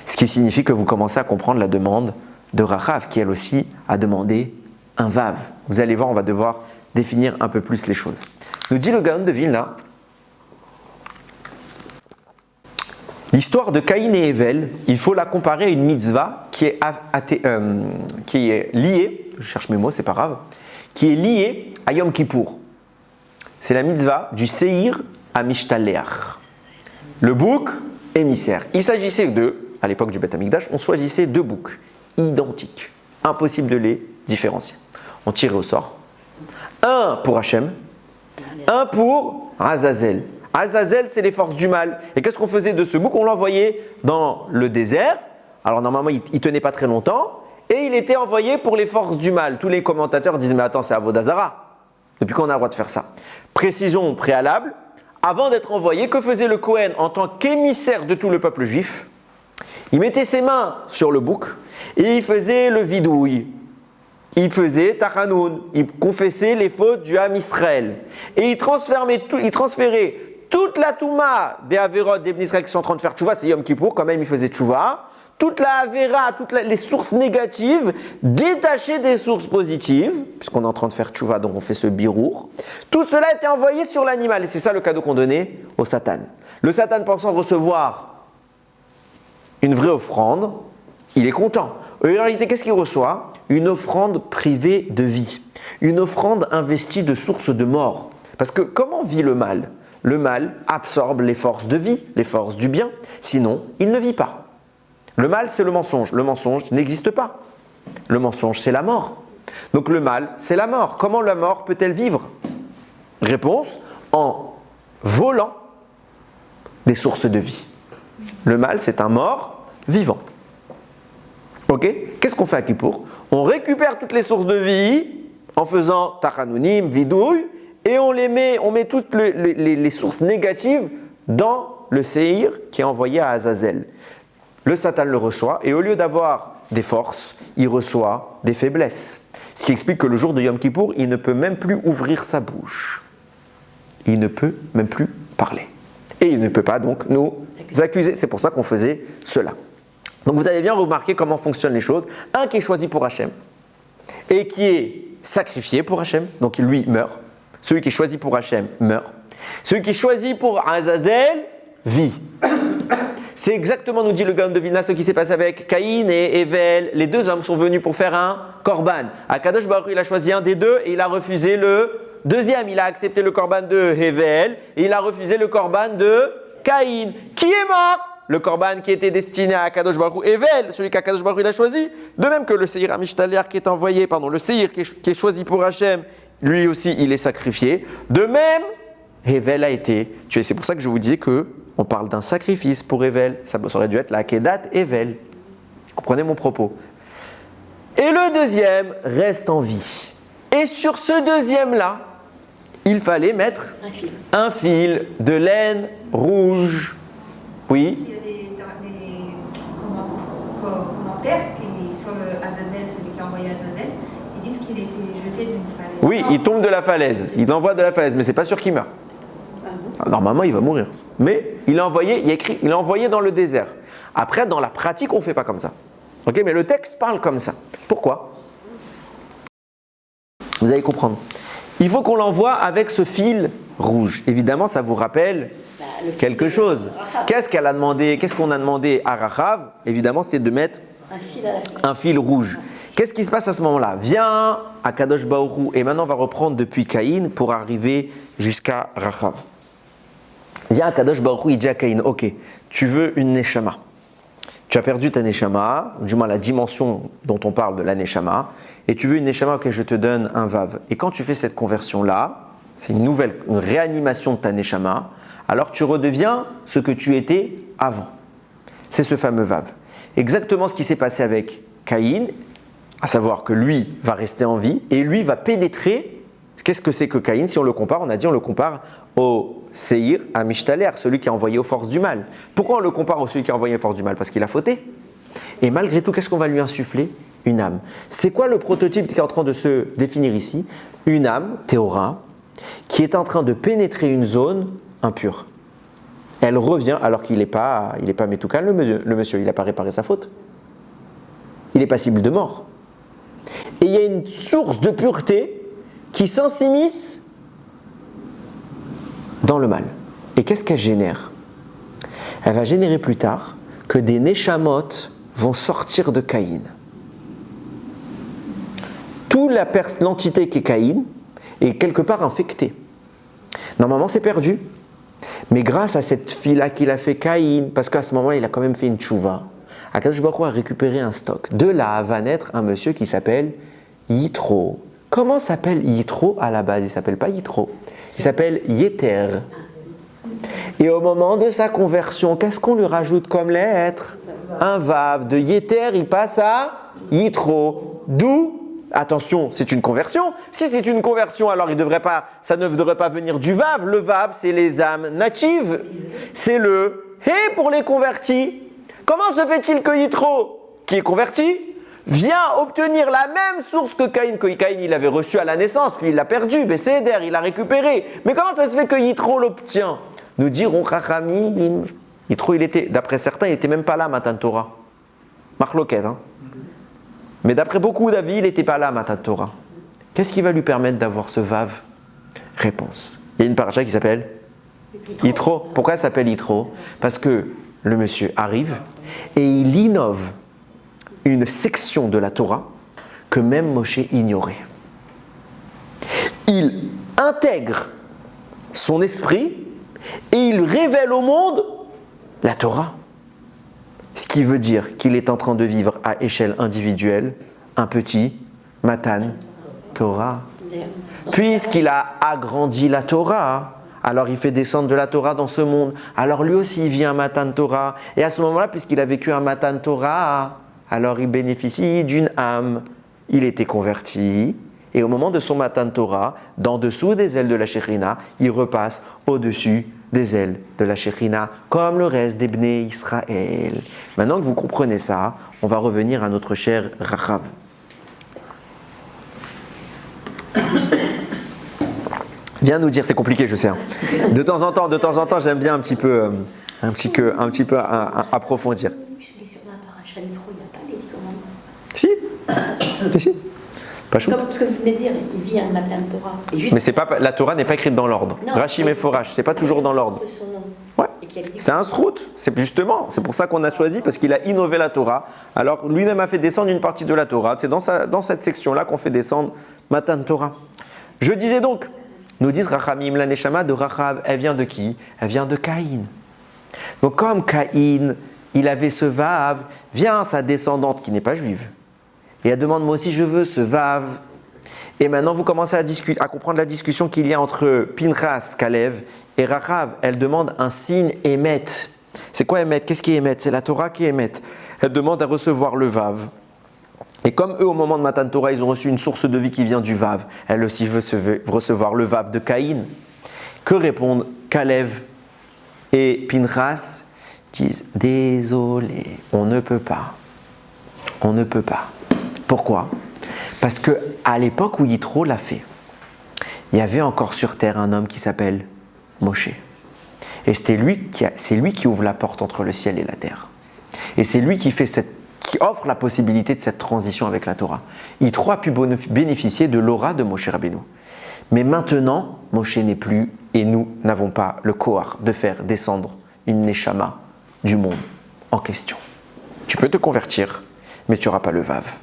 Ce qui signifie que vous commencez à comprendre la demande de Rachav, qui elle aussi a demandé un Vav. Vous allez voir, on va devoir définir un peu plus les choses. Nous dit le Gaon de Vilna, L'histoire de Caïn et Hével, il faut la comparer à une mitzvah qui est liée, je cherche mes mots, c'est pas grave, qui est liée à Yom Kippour. C'est la mitzvah du Seir à Mishtaleach, le bouc émissaire. Il s'agissait à l'époque du Beth Amikdash, on choisissait 2 boucs identiques, impossible de les différencier. On tirait au sort. Un pour Hachem, un pour Azazel. Azazel, c'est les forces du mal. Et qu'est-ce qu'on faisait de ce bouc? On l'envoyait dans le désert. Alors normalement, il ne tenait pas très longtemps. Et il était envoyé pour les forces du mal. Tous les commentateurs disent, mais attends, c'est Avodazara. Depuis quand on a le droit de faire ça? Précision préalable. Avant d'être envoyé, que faisait le Kohen en tant qu'émissaire de tout le peuple juif? Il mettait ses mains sur le bouc et il faisait le vidouille. Il faisait Tachanoun, il confessait les fautes du Ham Israël. Et il transférait toute la Touma des Averot des Bnei Israël qui sont en train de faire Tchouva, c'est Yom Kippour, quand même il faisait Tchouva. Toute la Avera, les sources négatives, détachées des sources positives, puisqu'on est en train de faire Tchouva, donc on fait ce birour. Tout cela était envoyé sur l'animal, et c'est ça le cadeau qu'on donnait au Satan. Le Satan pensant recevoir une vraie offrande, il est content. En réalité, qu'est-ce qu'il reçoit? Une offrande privée de vie, une offrande investie de sources de mort. Parce que comment vit le mal? Le mal absorbe les forces de vie, les forces du bien, sinon il ne vit pas. Le mal, c'est le mensonge. Le mensonge n'existe pas. Le mensonge, c'est la mort. Donc le mal, c'est la mort. Comment la mort peut-elle vivre? Réponse, en volant des sources de vie. Le mal, c'est un mort vivant. Ok? Qu'est-ce qu'on fait à Kippour? On récupère toutes les sources de vie en faisant Tachanounim, Vidouille, et on met toutes les sources négatives dans le Seir qui est envoyé à Azazel. Le Satan le reçoit, et au lieu d'avoir des forces, il reçoit des faiblesses. Ce qui explique que le jour de Yom Kippour, il ne peut même plus ouvrir sa bouche. Il ne peut même plus parler. Et il ne peut pas donc nous accuser. C'est pour ça qu'on faisait cela. Donc vous avez bien remarqué comment fonctionnent les choses. Un qui est choisi pour Hachem et qui est sacrifié pour Hachem, donc lui meurt. Celui qui est choisi pour Hachem meurt. Celui qui est choisi pour Azazel vit. C'est exactement, nous dit le Gaon de Vilna, ce qui s'est passé avec Caïn et Hével. Les 2 hommes sont venus pour faire un korban. Akadosh Baruch Hu, il a choisi un des 2 et il a refusé le deuxième. Il a accepté le korban de Hével et il a refusé le korban de Caïn. Qui est mort? Le korban qui était destiné à Akadosh Baruch Hu, Hével, celui qu'Akadosh Baruch Hu a choisi. De même que le Seir Amishtaler qui est envoyé, le Seir qui est choisi pour Hachem, lui aussi il est sacrifié. De même, Hével a été tué. C'est pour ça que je vous disais qu'on parle d'un sacrifice pour Hével. Ça aurait dû être la Kedat Hével. Comprenez mon propos. Et le deuxième reste en vie. Et sur ce deuxième-là, il fallait mettre un fil de laine rouge. Oui.
Il y a des commentaires sur le Azazel, celui qui a envoyé Azazel, ils disent qu'il était jeté d'une falaise.
Oui, il tombe de la falaise. Il l'envoie de la falaise, mais c'est pas sûr qu'il meurt. Normalement, il va mourir. Mais il est envoyé, il y a écrit, il est envoyé dans le désert. Après, dans la pratique, on ne fait pas comme ça. Ok, mais le texte parle comme ça. Pourquoi? Vous allez comprendre. Il faut qu'on l'envoie avec ce fil rouge. Évidemment, ça vous rappelle quelque chose. Qu'est-ce qu'on a demandé à Rachav? Évidemment, c'était de mettre un fil rouge. Qu'est-ce qui se passe à ce moment-là? Viens à Kadosh Baruch Hu, et maintenant on va reprendre depuis Caïn pour arriver jusqu'à Rachav. Viens à Kadosh Baruch Hu, il dit à Caïn, ok, tu veux une neshama. Tu as perdu ta neshama, du moins la dimension dont on parle de la neshama, et tu veux une neshama, ok, je te donne un vav. Et quand tu fais cette conversion-là, c'est une réanimation de ta neshama, alors tu redeviens ce que tu étais avant. C'est ce fameux vav. Exactement ce qui s'est passé avec Caïn, à savoir que lui va rester en vie et lui va pénétrer. Qu'est-ce que c'est que Caïn? Si on le compare, on a dit on le compare au Seir Amishtaler, celui qui a envoyé aux forces du mal. Pourquoi on le compare au celui qui a envoyé aux forces du mal? Parce qu'il a fauté. Et malgré tout, qu'est-ce qu'on va lui insuffler? Une âme. C'est quoi le prototype qui est en train de se définir ici? Une âme, Théora, qui est en train de pénétrer une zone impure. Elle revient alors qu'il n'est pas métoukan, le monsieur, il n'a pas réparé sa faute. Il est passible de mort. Et il y a une source de pureté qui s'immisce dans le mal. Et qu'est-ce qu'elle génère? elle va générer plus tard que des Neshamot vont sortir de Caïn. Toute l'entité qui est Caïn est quelque part infectée. Normalement, c'est perdu. Mais grâce à cette fille-là qu'il a fait Caïn, parce qu'à ce moment, il a quand même fait une tchouva, Akadosh Baruch Hu a récupéré un stock. De là va naître un monsieur qui s'appelle Yitro. Comment s'appelle Yitro à la base? Il ne s'appelle pas Yitro. Il s'appelle Yeter. Et au moment de sa conversion, qu'est-ce qu'on lui rajoute comme lettre? Un vav. De Yeter, il passe à Yitro. D'où, attention, c'est une conversion. Si c'est une conversion, alors ça ne devrait pas venir du vav. Le vav, c'est les âmes natives. C'est le hé pour les convertis. Comment se fait-il que Yitro, qui est converti, vient obtenir la même source que Caïn? Que Caïn, il avait reçu à la naissance, puis il l'a perdu. Bécéder, il l'a récupéré. Mais comment ça se fait que Yitro l'obtient? Nous dirons Chachamim. Yitro, d'après certains, il n'était même pas là, Matan Torah. Marloquet, hein. Mais d'après beaucoup d'avis, il n'était pas là, Matan Torah. Qu'est-ce qui va lui permettre d'avoir ce vav? Réponse. Il y a une paracha qui s'appelle Yitro. Pourquoi elle s'appelle Yitro? Parce que le monsieur arrive et il innove une section de la Torah que même Moshe ignorait. Il intègre son esprit et il révèle au monde la Torah. Ce qui veut dire qu'il est en train de vivre à échelle individuelle un petit Matan Torah. Puisqu'il a agrandi la Torah, alors il fait descendre de la Torah dans ce monde. Alors lui aussi il vit un Matan Torah. Et à ce moment-là, puisqu'il a vécu un Matan Torah, alors il bénéficie d'une âme. Il était converti. Et au moment de son Matan Torah, d'en dessous des ailes de la Shekhinah, il repasse au-dessus des ailes de la Shekhinah, comme le reste des Bnei Israël. Maintenant que vous comprenez ça, on va revenir à notre cher Rachav. Viens nous dire, c'est compliqué, je sais. Hein. De temps en temps, j'aime bien un petit peu approfondir. Si. Pas shoot.
Comme ce que vous venez de dire, il vit un Matan Torah.
Mais c'est pas, la Torah n'est pas écrite dans l'ordre. Rachim et Forash, c'est pas toujours dans l'ordre. Ouais. C'est un srout, c'est pour ça qu'on a choisi, parce qu'il a innové la Torah. Alors lui-même a fait descendre une partie de la Torah. C'est dans cette section-là qu'on fait descendre Matan Torah. Je disais donc, nous disent Rachamim, la Neshama de Rachav, elle vient de qui? Elle vient de Caïn. Donc comme Caïn, il avait ce vav, vient sa descendante qui n'est pas juive. Et elle demande, moi aussi je veux ce vav. Et maintenant vous commencez à comprendre la discussion qu'il y a entre Pinchas, Kalev et Rachav. Elle demande un signe émet. C'est quoi émet? Qu'est-ce qui est émet? C'est la Torah qui émet. Elle demande à recevoir le vav. Et comme eux, au moment de Matan Torah, ils ont reçu une source de vie qui vient du vav, elle aussi veut recevoir le vav de Caïn. Que répondent Kalev et Pinchas? Disent, désolé, on ne peut pas. On ne peut pas. Pourquoi? Parce qu'à l'époque où Yitro l'a fait, il y avait encore sur terre un homme qui s'appelle Moshe. Et c'est lui qui ouvre la porte entre le ciel et la terre. Et c'est lui qui offre la possibilité de cette transition avec la Torah. Yitro a pu bénéficier de l'aura de Moshe Rabbeinu. Mais maintenant, Moshe n'est plus et nous n'avons pas le kohar de faire descendre une neshama du monde en question. Tu peux te convertir, mais tu n'auras pas le vav.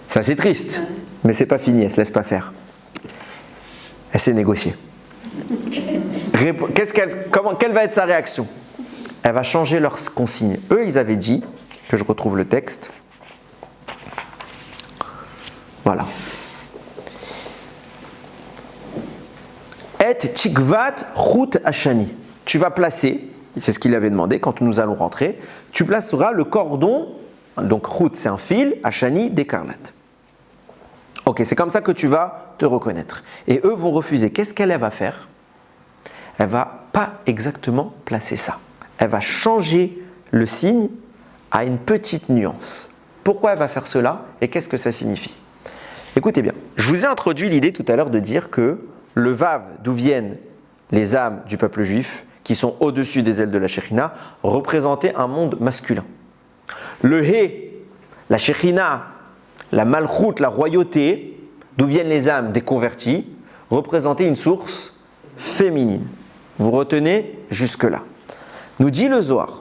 Ça c'est triste, mais c'est pas fini, elle ne se laisse pas faire. Elle s'est négociée. Quelle va être sa réaction? Elle va changer leurs consignes. Eux, ils avaient dit, que je retrouve le texte. Voilà. Et tikvat chut hashani. Tu vas placer, c'est ce qu'il avait demandé quand nous allons rentrer, tu placeras le cordon, donc chut c'est un fil, hashani d'écarlate. Ok, c'est comme ça que tu vas te reconnaître. Et eux vont refuser. Qu'est-ce qu'elle va faire? Elle ne va pas exactement placer ça. Elle va changer le signe à une petite nuance. Pourquoi elle va faire cela et qu'est-ce que ça signifie? Écoutez bien, je vous ai introduit l'idée tout à l'heure de dire que le vav, d'où viennent les âmes du peuple juif, qui sont au-dessus des ailes de la Shekhinah, représentait un monde masculin. Le hé, la Shekhinah, la malchoute, la royauté, d'où viennent les âmes des convertis, représentait une source féminine. Vous retenez jusque-là. Nous dit le Zohar.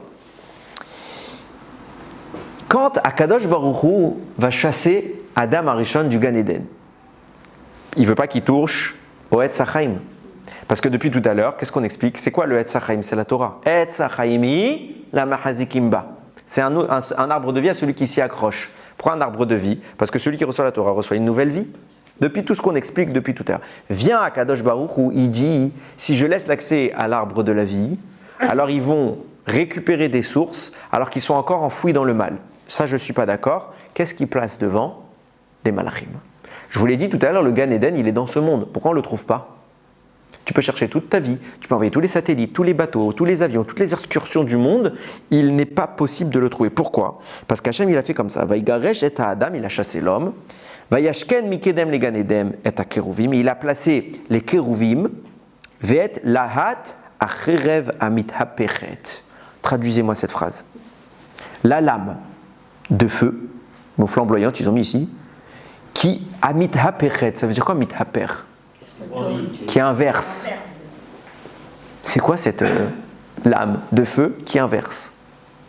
Quand Akadosh Baruch Hu va chasser Adam Arishon du Gan Eden, il ne veut pas qu'il touche au Etz HaChaim. Parce que depuis tout à l'heure, qu'est-ce qu'on explique? C'est quoi le Etz HaChaim? C'est la Torah. Etz HaChaimi la Mahazikimba. C'est un arbre de vie à celui qui s'y accroche. Pourquoi un arbre de vie? Parce que celui qui reçoit la Torah reçoit une nouvelle vie. Depuis tout ce qu'on explique depuis tout à l'heure. Vient Akadosh Baruch Hu, il dit, si je laisse l'accès à l'arbre de la vie, alors ils vont récupérer des sources alors qu'ils sont encore enfouis dans le mal. Ça, je ne suis pas d'accord. Qu'est-ce qui place devant? Des malachim. Je vous l'ai dit tout à l'heure, le Gan Eden, il est dans ce monde. Pourquoi on ne le trouve pas? Tu peux chercher toute ta vie, tu peux envoyer tous les satellites, tous les bateaux, tous les avions, toutes les excursions du monde. Il n'est pas possible de le trouver. Pourquoi? Parce qu'Hachem, il a fait comme ça. Vaïgaresh et Adam, il a chassé l'homme. Vaïashken mikedem le Gan Eden et à Kérouvim. Il a placé les Kérouvim. Ve'et lahat acherev amit hapechet. Traduisez-moi cette phrase. La lame de feu, mot flamboyante, ils ont mis ici, qui amit hapechet, ça veut dire quoi mit haper? Qui inverse. C'est quoi cette lame de feu qui inverse?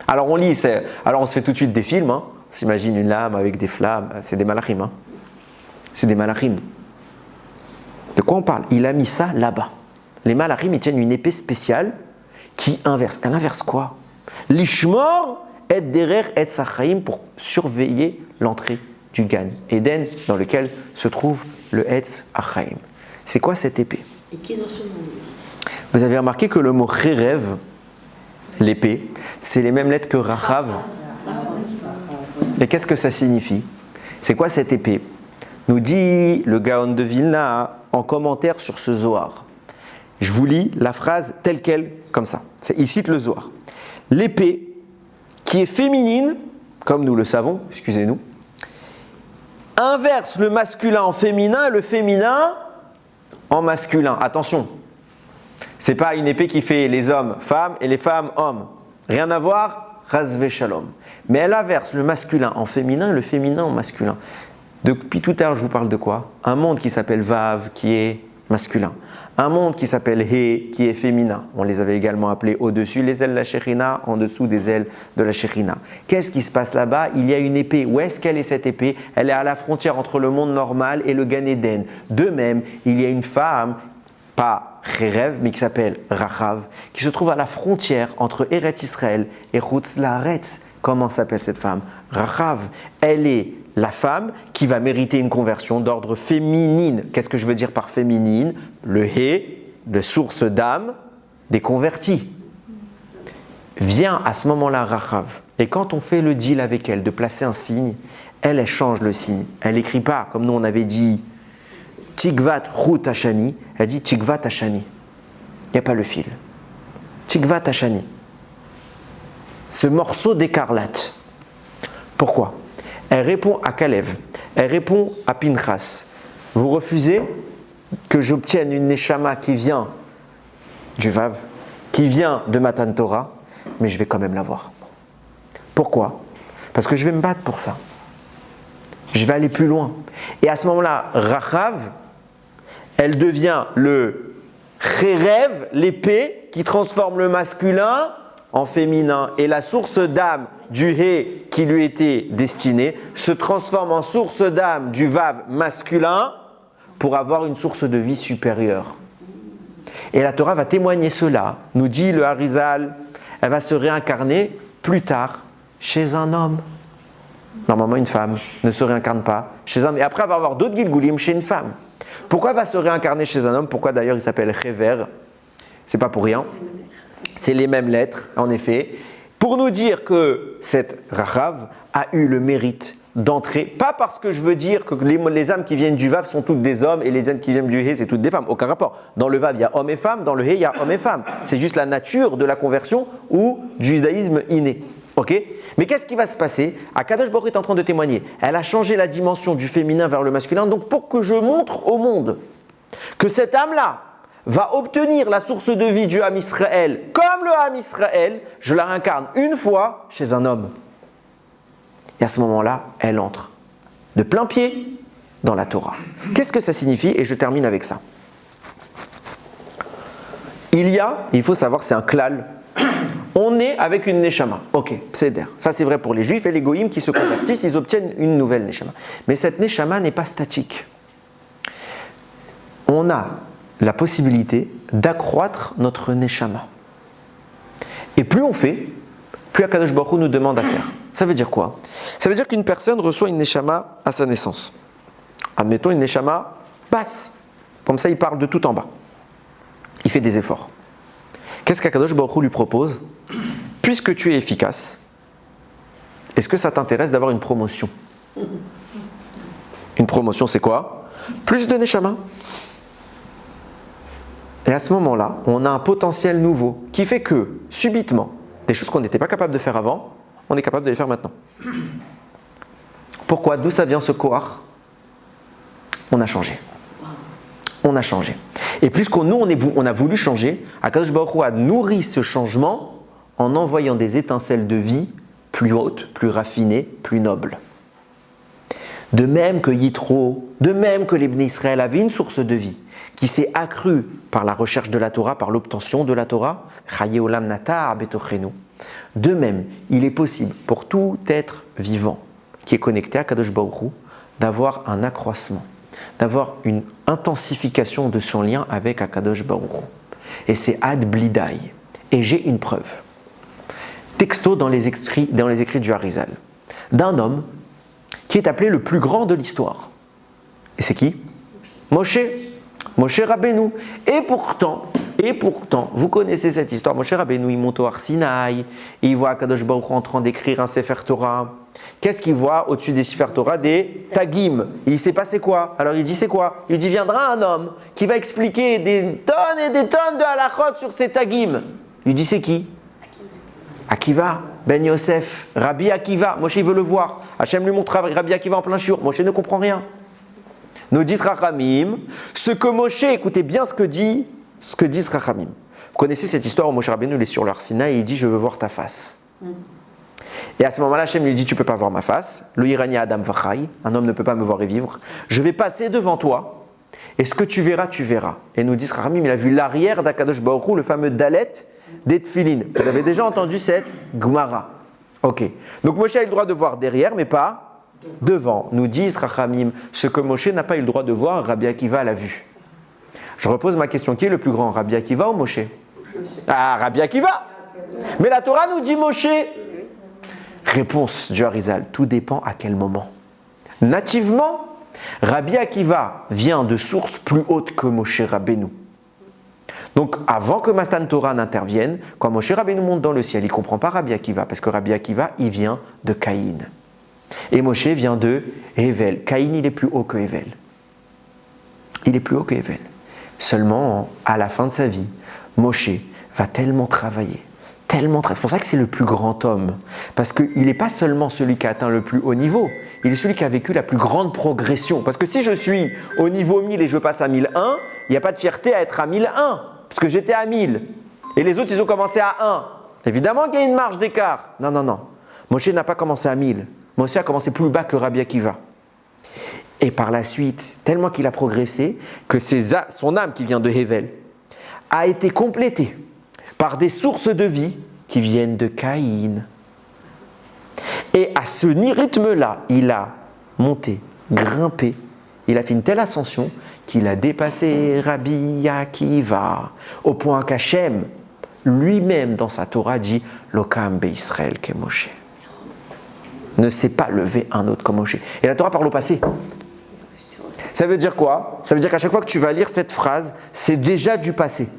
Alors on lit, alors on se fait tout de suite des films, hein. On s'imagine une lame avec des flammes, c'est des malachim. Hein. C'est des malachim. De quoi on parle? Il a mis ça là-bas. Les malachim, ils tiennent une épée spéciale qui inverse. Elle inverse quoi? L'ishmor et derer et sachaim, pour surveiller l'entrée du Gan Eden dans lequel se trouve le Etz HaChaim. C'est quoi cette épée?
Et qui est dans ce monde?
Vous avez remarqué que le mot Cherev, l'épée, c'est les mêmes lettres que Rachav. Et qu'est-ce que ça signifie? C'est quoi cette épée? Nous dit le Gaon de Vilna en commentaire sur ce Zohar. Je vous lis la phrase telle quelle, comme ça. Il cite le Zohar. L'épée qui est féminine, comme nous le savons, excusez-nous, inverse le masculin en féminin et le féminin en masculin. Attention, c'est pas une épée qui fait les hommes femmes et les femmes hommes. Rien à voir, Razve Shalom. Mais elle inverse le masculin en féminin et le féminin en masculin. Depuis tout à l'heure, je vous parle de quoi? Un monde qui s'appelle Vav, qui est masculin. Un monde qui s'appelle He, qui est féminin. On les avait également appelés au-dessus les ailes de la Shekhinah, en dessous des ailes de la Shekhinah. Qu'est-ce qui se passe là-bas? Il y a une épée. Où est-ce qu'elle est cette épée? Elle est à la frontière entre le monde normal et le Gan Eden. De même, il y a une femme, pas Cherev, mais qui s'appelle Rachav, qui se trouve à la frontière entre Eretz Israël et Chutz Laaretz. Comment s'appelle cette femme? Rachav. Elle est la femme qui va mériter une conversion d'ordre féminine. Qu'est-ce que je veux dire par féminine? Le He, la source d'âme des convertis. Vient à ce moment-là Rachav. Et quand on fait le deal avec elle de placer un signe, elle change le signe. Elle n'écrit pas, comme nous on avait dit, Tikvat Chut Hashani. Elle dit Tikvat Hashani. Il n'y a pas le fil. Tikvat Hashani. Ce morceau d'écarlate. Pourquoi? Elle répond à Kalev, elle répond à Pinchas. Vous refusez que j'obtienne une Neshama qui vient du Vav, qui vient de Matan Torah, mais je vais quand même l'avoir. Pourquoi? Parce que je vais me battre pour ça. Je vais aller plus loin. Et à ce moment-là, Rachav, elle devient le Cherev, l'épée, qui transforme le masculin en féminin. Et la source d'âme du He qui lui était destiné se transforme en source d'âme du Vav masculin pour avoir une source de vie supérieure. Et la Torah va témoigner cela, nous dit le Harizal, elle va se réincarner plus tard chez un homme. Normalement, une femme ne se réincarne pas chez un homme. Et après, elle va avoir d'autres Gilgulim chez une femme. Pourquoi elle va se réincarner chez un homme? Pourquoi d'ailleurs il s'appelle Chever? C'est pas pour rien. C'est les mêmes lettres, en effet. Pour nous dire que cette Rachav a eu le mérite d'entrer, pas parce que je veux dire que les âmes qui viennent du Vav sont toutes des hommes et les âmes qui viennent du He c'est toutes des femmes, aucun rapport. Dans le Vav il y a hommes et femmes, dans le He il y a hommes et femmes. C'est juste la nature de la conversion ou du judaïsme inné. Okay? Mais qu'est-ce qui va se passer? Akadosh Baruch Hu est en train de témoigner. Elle a changé la dimension du féminin vers le masculin, donc pour que je montre au monde que cette âme-là va obtenir la source de vie du Ham Israël, comme le Ham Israël, je la réincarne une fois chez un homme. Et à ce moment-là, elle entre de plein pied dans la Torah. Qu'est-ce que ça signifie? Et je termine avec ça. Il faut savoir, c'est un klal On est avec une neshama. Ok, pséder. Ça c'est vrai pour les juifs et les goïms qui se convertissent, ils obtiennent une nouvelle neshama. Mais cette neshama n'est pas statique. On a la possibilité d'accroître notre neshama. Et plus on fait, plus Akadosh Baruch Hu nous demande à faire. Ça veut dire quoi? Ça veut dire qu'une personne reçoit une neshama à sa naissance. Admettons une neshama basse. Comme ça, il parle de tout en bas. Il fait des efforts. Qu'est-ce qu'Akadosh Baruch Hu lui propose? Puisque tu es efficace, est-ce que ça t'intéresse d'avoir une promotion? Une promotion, c'est quoi? Plus de neshama. Et à ce moment-là, on a un potentiel nouveau qui fait que, subitement, des choses qu'on n'était pas capable de faire avant, on est capable de les faire maintenant. Pourquoi? D'où ça vient ce koar? On a changé. On a changé. Et puisqu'on on a voulu changer, Akadosh Baruch Hu a nourri ce changement en envoyant des étincelles de vie plus hautes, plus raffinées, plus nobles. De même que Yitro, de même que les Bnei Israël avaient une source de vie qui s'est accrue par la recherche de la Torah, par l'obtention de la Torah, Chaye Olam Nata Betochenu. De même, il est possible pour tout être vivant qui est connecté à Kadosh Baruch Hu d'avoir un accroissement, d'avoir une intensification de son lien avec Akadosh Baruch Hu. Et c'est Ad Blidai. Et j'ai une preuve. Texto dans les écrits du Harizal, d'un homme qui est appelé le plus grand de l'histoire. Et c'est qui? Moshe Rabbeinu. Et pourtant, vous connaissez cette histoire. Moshe Rabbeinu, il monte au Har Sinaï, et il voit Akadosh Baruch Hu en train d'écrire un Sefer Torah. Qu'est-ce qu'il voit au-dessus des Sefer Torah? Des Tagim. Et il s'est passé quoi? Alors il dit c'est quoi? Il dit viendra un homme qui va expliquer des tonnes et des tonnes de halachot sur ces Tagim. Il dit c'est qui? Akiva, Ben Yosef, Rabbi Akiva. Moshe il veut le voir. Hachem lui montre Rabbi Akiva en plein shiur. Moshe ne comprend rien. Nous disent Rachamim, ce que Moshe, écoutez bien ce que disent Rachamim. Vous connaissez cette histoire où Moshe Rabbeinu il est sur le Har Sinaï et il dit je veux voir ta face. Et à ce moment-là, Hachem lui dit tu ne peux pas voir ma face. Le Irani Adam Vachai, un homme ne peut pas me voir et vivre. Je vais passer devant toi et ce que tu verras, tu verras. Et nous disent Rachamim, il a vu l'arrière d'Akadosh Baruch Hu, le fameux Dalet des Tfilin. Vous avez déjà entendu cette Gemara. Ok. Donc Moshe a eu le droit de voir derrière, mais pas devant. Nous disent Rachamim, ce que Moshe n'a pas eu le droit de voir, Rabbi Akiva l'a vu. Je repose ma question, qui est le plus grand, Rabbi Akiva ou Moshe? Ah, Rabbi Akiva. Mais la Torah nous dit Moshe. Réponse du Harizal, tout dépend à quel moment. Nativement, Rabbi Akiva vient de sources plus hautes que Moshe Rabbeinu. Donc, avant que Matan Torah n'intervienne, quand Moshe Rabbeinu monte dans le ciel, il ne comprend pas Rabbi Akiva, parce que Rabbi Akiva, il vient de Caïn. Et Moshe vient de Hevel. Caïn, il est plus haut que Hevel. Il est plus haut que Hevel. Seulement, à la fin de sa vie, Moshe va tellement travailler. C'est pour ça que c'est le plus grand homme. Parce qu'il n'est pas seulement celui qui a atteint le plus haut niveau, il est celui qui a vécu la plus grande progression. Parce que si je suis au niveau 1000 et je passe à 1001, il n'y a pas de fierté à être à 1001. Parce que j'étais à 1000. Et les autres, ils ont commencé à 1. Évidemment qu'il y a une marge d'écart. Non. Moshe n'a pas commencé à 1000. Moshe a commencé plus bas que Rabbi Akiva. Et par la suite, tellement qu'il a progressé, que son âme qui vient de Hevel a été complétée par des sources de vie qui viennent de Caïn. Et à ce rythme-là, il a monté, grimpé, il a fait une telle ascension qu'il a dépassé Rabbi Akiva, au point qu'Hachem, lui-même dans sa Torah, dit « Lokam be'Israël ke Moshe » ne s'est pas levé un autre comme Moshe. Et la Torah parle au passé. Ça veut dire quoi? Ça veut dire qu'à chaque fois que tu vas lire cette phrase, c'est déjà du passé.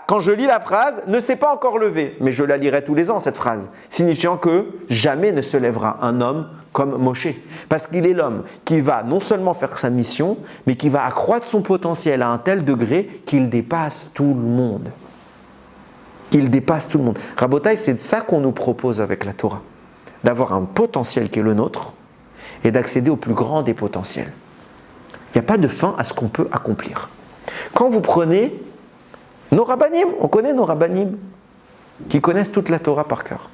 Quand je lis la phrase, ne s'est pas encore levé, mais je la lirai tous les ans cette phrase, signifiant que jamais ne se lèvera un homme comme Moshe. Parce qu'il est l'homme qui va non seulement faire sa mission, mais qui va accroître son potentiel à un tel degré qu'il dépasse tout le monde. Il dépasse tout le monde. Rabotai, c'est ça qu'on nous propose avec la Torah. D'avoir un potentiel qui est le nôtre et d'accéder au plus grand des potentiels. Il n'y a pas de fin à ce qu'on peut accomplir. Quand vous prenez nos rabbanim, on connaît nos rabbanim, qui connaissent toute la Torah par cœur.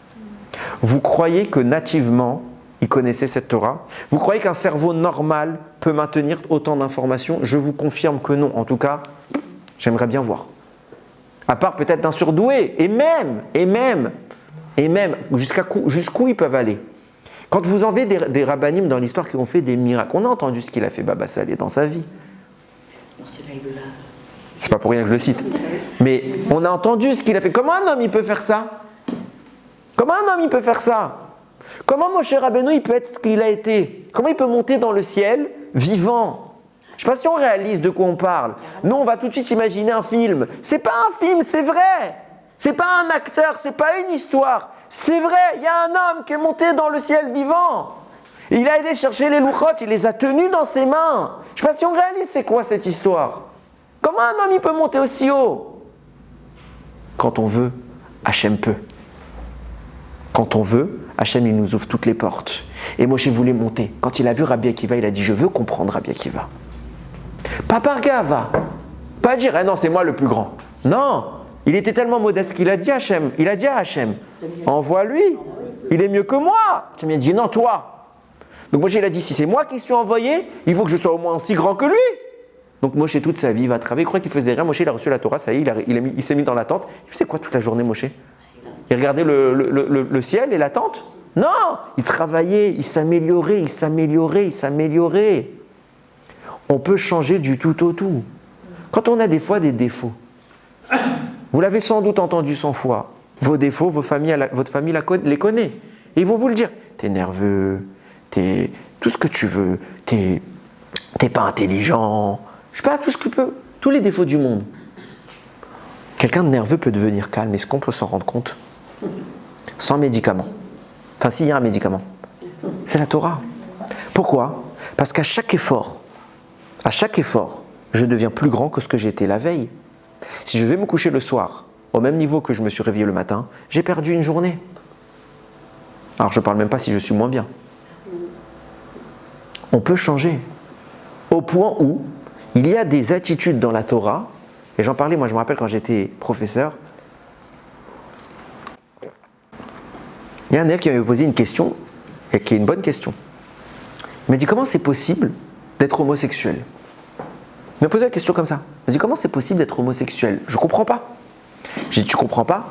Vous croyez que nativement, ils connaissaient cette Torah? Vous croyez qu'un cerveau normal peut maintenir autant d'informations? Je vous confirme que non. En tout cas, j'aimerais bien voir. À part peut-être d'un surdoué. Et même, jusqu'où ils peuvent aller. Quand vous en avez des rabbinim dans l'histoire qui ont fait des miracles, on a entendu ce qu'il a fait Baba Saleh dans sa vie. C'est pas pour rien que je le cite. Mais on a entendu ce qu'il a fait. Comment un homme il peut faire ça? Comment un homme il peut faire ça? Comment Moshe Rabbeinu il peut être ce qu'il a été? Comment il peut monter dans le ciel vivant? Je ne sais pas si on réalise de quoi on parle. Nous, on va tout de suite imaginer un film. C'est pas un film, c'est vrai. C'est pas un acteur, c'est pas une histoire. C'est vrai, il y a un homme qui est monté dans le ciel vivant. Il a aidé chercher les louchot, il les a tenus dans ses mains. Je ne sais pas si on réalise c'est quoi cette histoire. Comment un homme il peut monter aussi haut? Quand on veut, Hachem peut. Quand on veut, Hachem il nous ouvre toutes les portes. Et Moshe voulait monter. Quand il a vu Rabbi Akiva, il a dit je veux comprendre Rabbi Akiva. Pas par gava. Pas dire non c'est moi le plus grand. Non, il était tellement modeste qu'il a dit à Hachem, envoie-lui. Il est mieux que moi. Hachem a dit non toi. Donc Moshe il a dit si c'est moi qui suis envoyé, il faut que je sois au moins aussi grand que lui. Donc Moshe toute sa vie il va travailler. Il croyait qu'il faisait rien. Moshe il a reçu la Torah, ça y est, il s'est mis dans la tente. Il faisait quoi toute la journée Moshe? Il regardait le ciel et la tente? Non, il travaillait, il s'améliorait. On peut changer du tout au tout. Quand on a des fois des défauts, vous l'avez sans doute entendu 100 fois, vos défauts, votre famille les connaît. Et ils vont vous le dire. T'es nerveux, t'es tout ce que tu veux, t'es pas intelligent, je sais pas, tous les défauts du monde. Quelqu'un de nerveux peut devenir calme. Est-ce qu'on peut s'en rendre compte? Sans médicament. Enfin, s'il y a un médicament. C'est la Torah. Pourquoi? Parce qu'à chaque effort, je deviens plus grand que ce que j'étais la veille. Si je vais me coucher le soir, au même niveau que je me suis réveillé le matin, j'ai perdu une journée. Alors je ne parle même pas si je suis moins bien. On peut changer. Au point où il y a des attitudes dans la Torah, et j'en parlais, moi je me rappelle quand j'étais professeur, il y a un élève qui m'avait posé une question, et qui est une bonne question. Il m'a dit comment c'est possible d'être homosexuel? Il m'a posé la question comme ça. Il m'a dit comment c'est possible d'être homosexuel? Je ne comprends pas. J'ai dit tu ne comprends pas?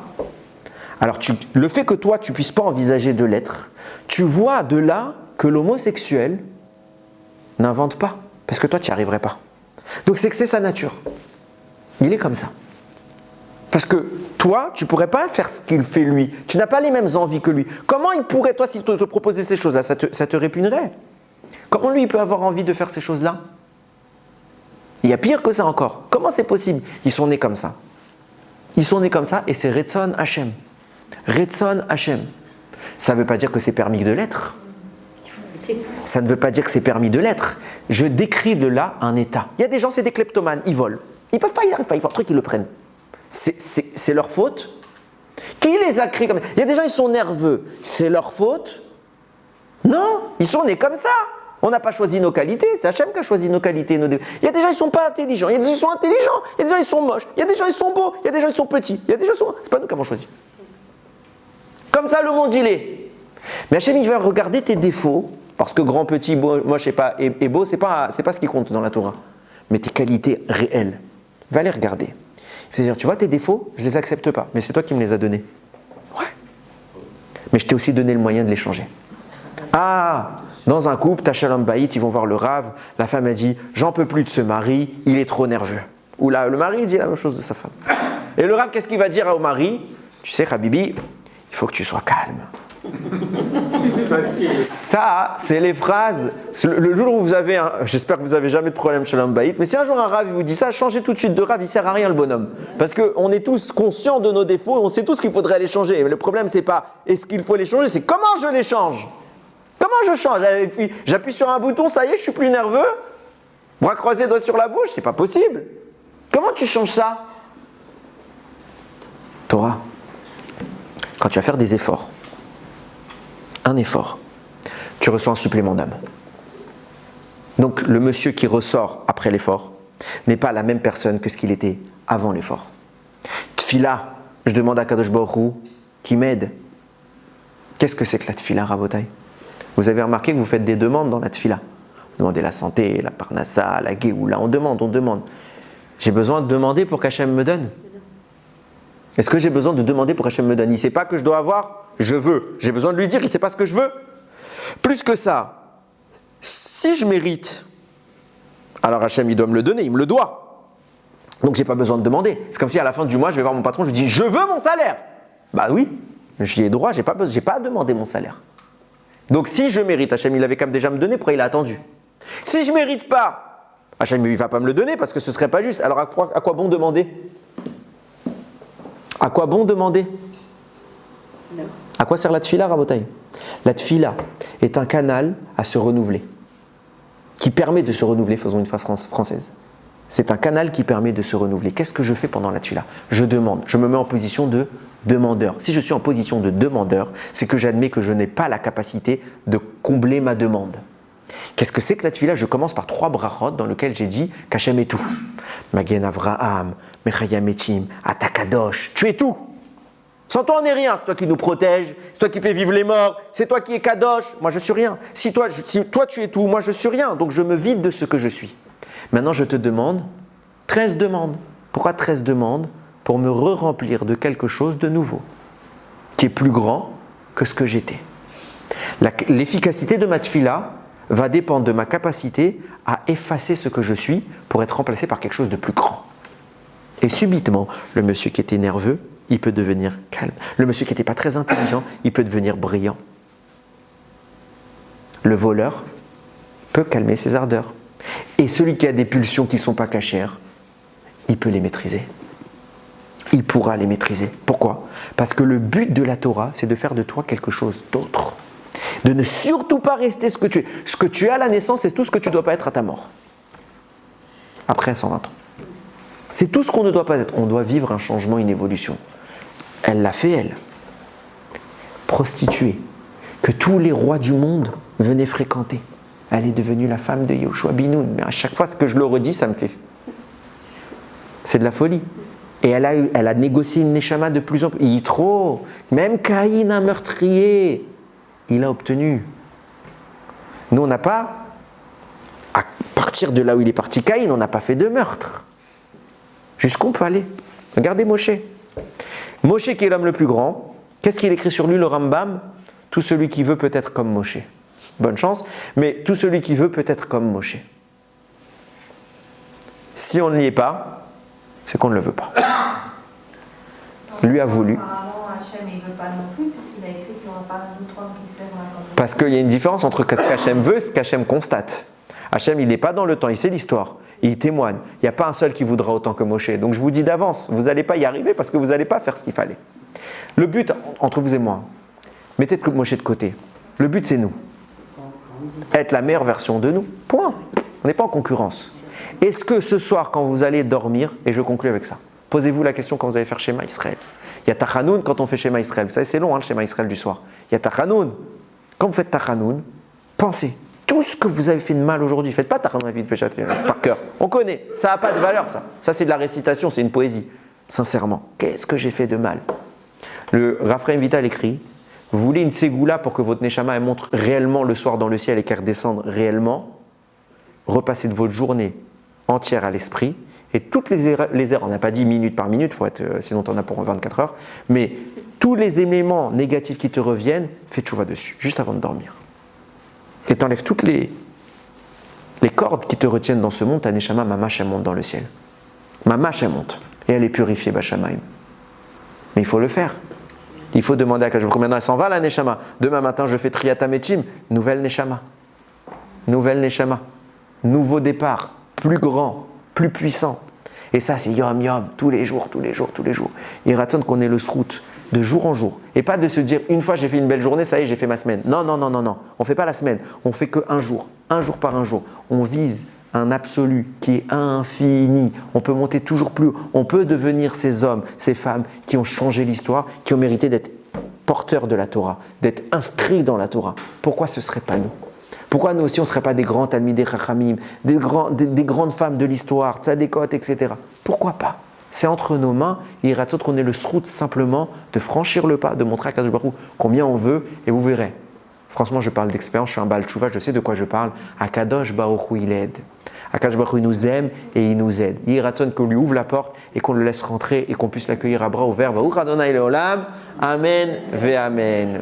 Alors le fait que toi tu ne puisses pas envisager de l'être, tu vois de là que l'homosexuel n'invente pas. Parce que toi tu n'y arriverais pas. Donc c'est que c'est sa nature. Il est comme ça. Parce que toi, tu ne pourrais pas faire ce qu'il fait lui. Tu n'as pas les mêmes envies que lui. Comment il pourrait, toi, si tu te proposais ces choses-là, ça te répugnerait? Comment lui, il peut avoir envie de faire ces choses-là? Il y a pire que ça encore. Comment c'est possible? Ils sont nés comme ça. Ils sont nés comme ça et c'est Retzon Hachem. Retzon Hachem. Ça ne veut pas dire que c'est permis de l'être. Ça ne veut pas dire que c'est permis de l'être. Je décris de là un état. Il y a des gens, c'est des kleptomanes, ils volent. Ils peuvent pas, ils n'arrivent pas, il faut un truc qu'ils le prennent. C'est leur faute. Qui les a créés comme ça? Il y a des gens, ils sont nerveux. C'est leur faute? Non, ils sont nés comme ça. On n'a pas choisi nos qualités, c'est Hachem qui a choisi nos qualités. Il y a des gens, ils ne sont pas intelligents. Il y a des gens, ils sont intelligents. Il y a des gens, ils sont moches. Il y a des gens, ils sont beaux. Il y a des gens, ils sont petits. Il y a des gens, c'est pas nous qui avons choisi. Comme ça, le monde, il est. Mais Hachem, il va regarder tes défauts. Parce que grand, petit, beau, moche et beau, c'est pas ce qui compte dans la Torah. Mais tes qualités réelles. Il va les regarder. Il va dire, tu vois tes défauts, je ne les accepte pas. Mais c'est toi qui me les as donnés. Ouais. Mais je t'ai aussi donné le moyen de les changer. Ah, dans un couple, t'as Shalom Bayit, ils vont voir le Rav. La femme a dit, j'en peux plus de ce mari, il est trop nerveux. Ou là, le mari dit la même chose de sa femme. Et le Rav, qu'est-ce qu'il va dire au mari? Tu sais, Habibi, il faut que tu sois calme. Ça, c'est les phrases. Le jour où vous avez, j'espère que vous n'avez jamais de problème chez l'Ambaït, mais si un jour un Rav vous dit ça, changez tout de suite de Rav, il ne sert à rien le bonhomme. Parce qu'on est tous conscients de nos défauts et on sait tous qu'il faudrait les changer. Mais le problème, c'est pas est-ce qu'il faut les changer, c'est comment je les change. Comment je change? J'appuie sur un bouton, ça y est, je suis plus nerveux. Bras croisés, doigts sur la bouche, c'est pas possible. Comment tu changes ça? Torah, quand tu vas faire des efforts, un effort, tu reçois un supplément d'âme. Donc le monsieur qui ressort après l'effort n'est pas la même personne que ce qu'il était avant l'effort. Tfila, je demande à Kadosh Baruch Hu qui m'aide. Qu'est-ce que c'est que la tfila, Rabotai? Vous avez remarqué que vous faites des demandes dans la tfila. Vous demandez la santé, la parnassa, la géoula, on demande. J'ai besoin de demander pour qu'Hachem me donne. Est-ce que j'ai besoin de demander pour qu'Hachem me donne? Il ne sait pas que je dois avoir, je veux. J'ai besoin de lui dire, il ne sait pas ce que je veux. Plus que ça, si je mérite, alors Hachem, il doit me le donner, il me le doit. Donc, je n'ai pas besoin de demander. C'est comme si à la fin du mois, je vais voir mon patron, je lui dis, je veux mon salaire. Bah oui, j'y ai droit, je n'ai pas à demander mon salaire. Donc, si je mérite, Hachem, il avait quand même déjà me donner, pourquoi il a attendu? Si je ne mérite pas, Hachem, il ne va pas me le donner parce que ce ne serait pas juste. Alors, à quoi bon demander? À quoi bon demander?
Non.
À quoi sert la tfila, Rabotai? La tfila est un canal à se renouveler, qui permet de se renouveler, faisons une phrase française. C'est un canal qui permet de se renouveler. Qu'est-ce que je fais pendant la tfila? Je demande, je me mets en position de demandeur. Si je suis en position de demandeur, c'est que j'admets que je n'ai pas la capacité de combler ma demande. Qu'est-ce que c'est que la tfila? Je commence par 3 brachot dans lesquels j'ai dit qu'Hachem est tout. Magen Avraham, Mechayam Etim, Atakadosh, tu es tout. Sans toi on n'est rien, c'est toi qui nous protège, c'est toi qui fais vivre les morts, c'est toi qui es Kadosh, moi je suis rien. Si toi tu es tout, moi je suis rien, donc je me vide de ce que je suis. Maintenant je te demande 13 demandes. Pourquoi 13 demandes? Pour me re-remplir de quelque chose de nouveau, qui est plus grand que ce que j'étais. L'efficacité de ma tfila va dépendre de ma capacité à effacer ce que je suis pour être remplacé par quelque chose de plus grand. Et subitement, le monsieur qui était nerveux, il peut devenir calme. Le monsieur qui n'était pas très intelligent, il peut devenir brillant. Le voleur peut calmer ses ardeurs. Et celui qui a des pulsions qui ne sont pas cachères, il peut les maîtriser. Il pourra les maîtriser. Pourquoi? Parce que le but de la Torah, c'est de faire de toi quelque chose d'autre. De ne surtout pas rester ce que tu es. Ce que tu es à la naissance, c'est tout ce que tu ne dois pas être à ta mort. Après 120 ans. C'est tout ce qu'on ne doit pas être. On doit vivre un changement, une évolution. Elle l'a fait, elle. Prostituée, que tous les rois du monde venaient fréquenter. Elle est devenue la femme de Yoshua Binoun. Mais à chaque fois que je le redis, ça me fait... C'est de la folie. Et elle a négocié une neshama de plus en plus. Yitro, même Caïn, un meurtrier, il a obtenu. Nous, on n'a pas, à partir de là où il est parti Caïn, on n'a pas fait de meurtre. Jusqu'où on peut aller? Regardez Moshe. Moshe qui est l'homme le plus grand, qu'est-ce qu'il écrit sur lui, le Rambam? Tout celui qui veut peut être comme Moshe. Bonne chance, mais tout celui qui veut peut être comme Moshe. Si on n'y est pas, c'est qu'on ne le veut pas. Lui a voulu.
Apparemment, Hachem, il ne veut pas non plus, puisqu'il a écrit qu'il n'y aura pas d'autre homme qui se lève dans la campagne.
Parce qu'il y a une différence entre ce qu'Hachem veut et ce qu'Hachem constate. Hachem, il n'est pas dans le temps, il sait l'histoire. Il témoigne. Il n'y a pas un seul qui voudra autant que Moshe. Donc je vous dis d'avance, vous n'allez pas y arriver parce que vous n'allez pas faire ce qu'il fallait. Le but, entre vous et moi, mettez Moshe de côté. Le but, c'est nous. Être la meilleure version de nous. Point. On n'est pas en concurrence. Est-ce que ce soir, quand vous allez dormir, et je conclue avec ça, posez-vous la question quand vous allez faire Shema Israël. Il y a Tachanoun quand on fait Shema Israël. Vous savez, c'est long, le Shema Israël du soir. Il y a Tachanoun. Quand vous faites Tachanoun, pensez, tout ce que vous avez fait de mal aujourd'hui, faites pas Tachanoun par cœur. On connaît, ça n'a pas de valeur, ça. Ça, c'est de la récitation, c'est une poésie. Sincèrement, qu'est-ce que j'ai fait de mal? Le Raphaël Vital écrit, vous voulez une ségoula pour que votre Neshama elle montre réellement le soir dans le ciel et qu'elle redescende réellement, repassez de votre journée entière à l'esprit et toutes les erreurs, on n'a pas dit minute par minute, sinon tu en as pour 24 heures, mais tous les éléments négatifs qui te reviennent, fais tchouva dessus, juste avant de dormir. Et t'enlèves toutes les cordes qui te retiennent dans ce monde, ta neshama, mamash, elle monte dans le ciel. Mamash, elle monte et elle est purifiée, bachamaim. Mais il faut le faire. Il faut demander à Kadosh Baruch Hu. Maintenant, elle s'en va la neshama. Demain matin, je fais triatam etchim, nouvelle neshama. Nouvelle neshama. Nouveau départ, plus grand, plus puissant. Et ça, c'est yom yom, tous les jours, tous les jours, tous les jours. Il raconte qu'on est le srout, de jour en jour. Et pas de se dire, une fois j'ai fait une belle journée, ça y est, j'ai fait ma semaine. Non, non, non, non, non. On ne fait pas la semaine. On fait qu'un jour par un jour. On vise un absolu qui est infini. On peut monter toujours plus haut. On peut devenir ces hommes, ces femmes qui ont changé l'histoire, qui ont mérité d'être porteurs de la Torah, d'être inscrits dans la Torah. Pourquoi ce ne serait pas nous? Pourquoi nous aussi on ne serait pas des grands Talmidei Chachamim, des grandes femmes de l'histoire, tzadékot, etc. Pourquoi pas? C'est entre nos mains, et il rate qu'on ait le srout simplement de franchir le pas, de montrer à Kadosh Baruch Hu combien on veut, et vous verrez. Franchement, je parle d'expérience, je suis un Baal Tchouva, je sais de quoi je parle. Akadosh Baruch Hu, il aide. Akadosh Baruch Hu, il nous aime et il nous aide. Il ratonne qu'on lui ouvre la porte et qu'on le laisse rentrer et qu'on puisse l'accueillir à bras ouverts. Baruch Adonai Leolam. Amen ve Amen.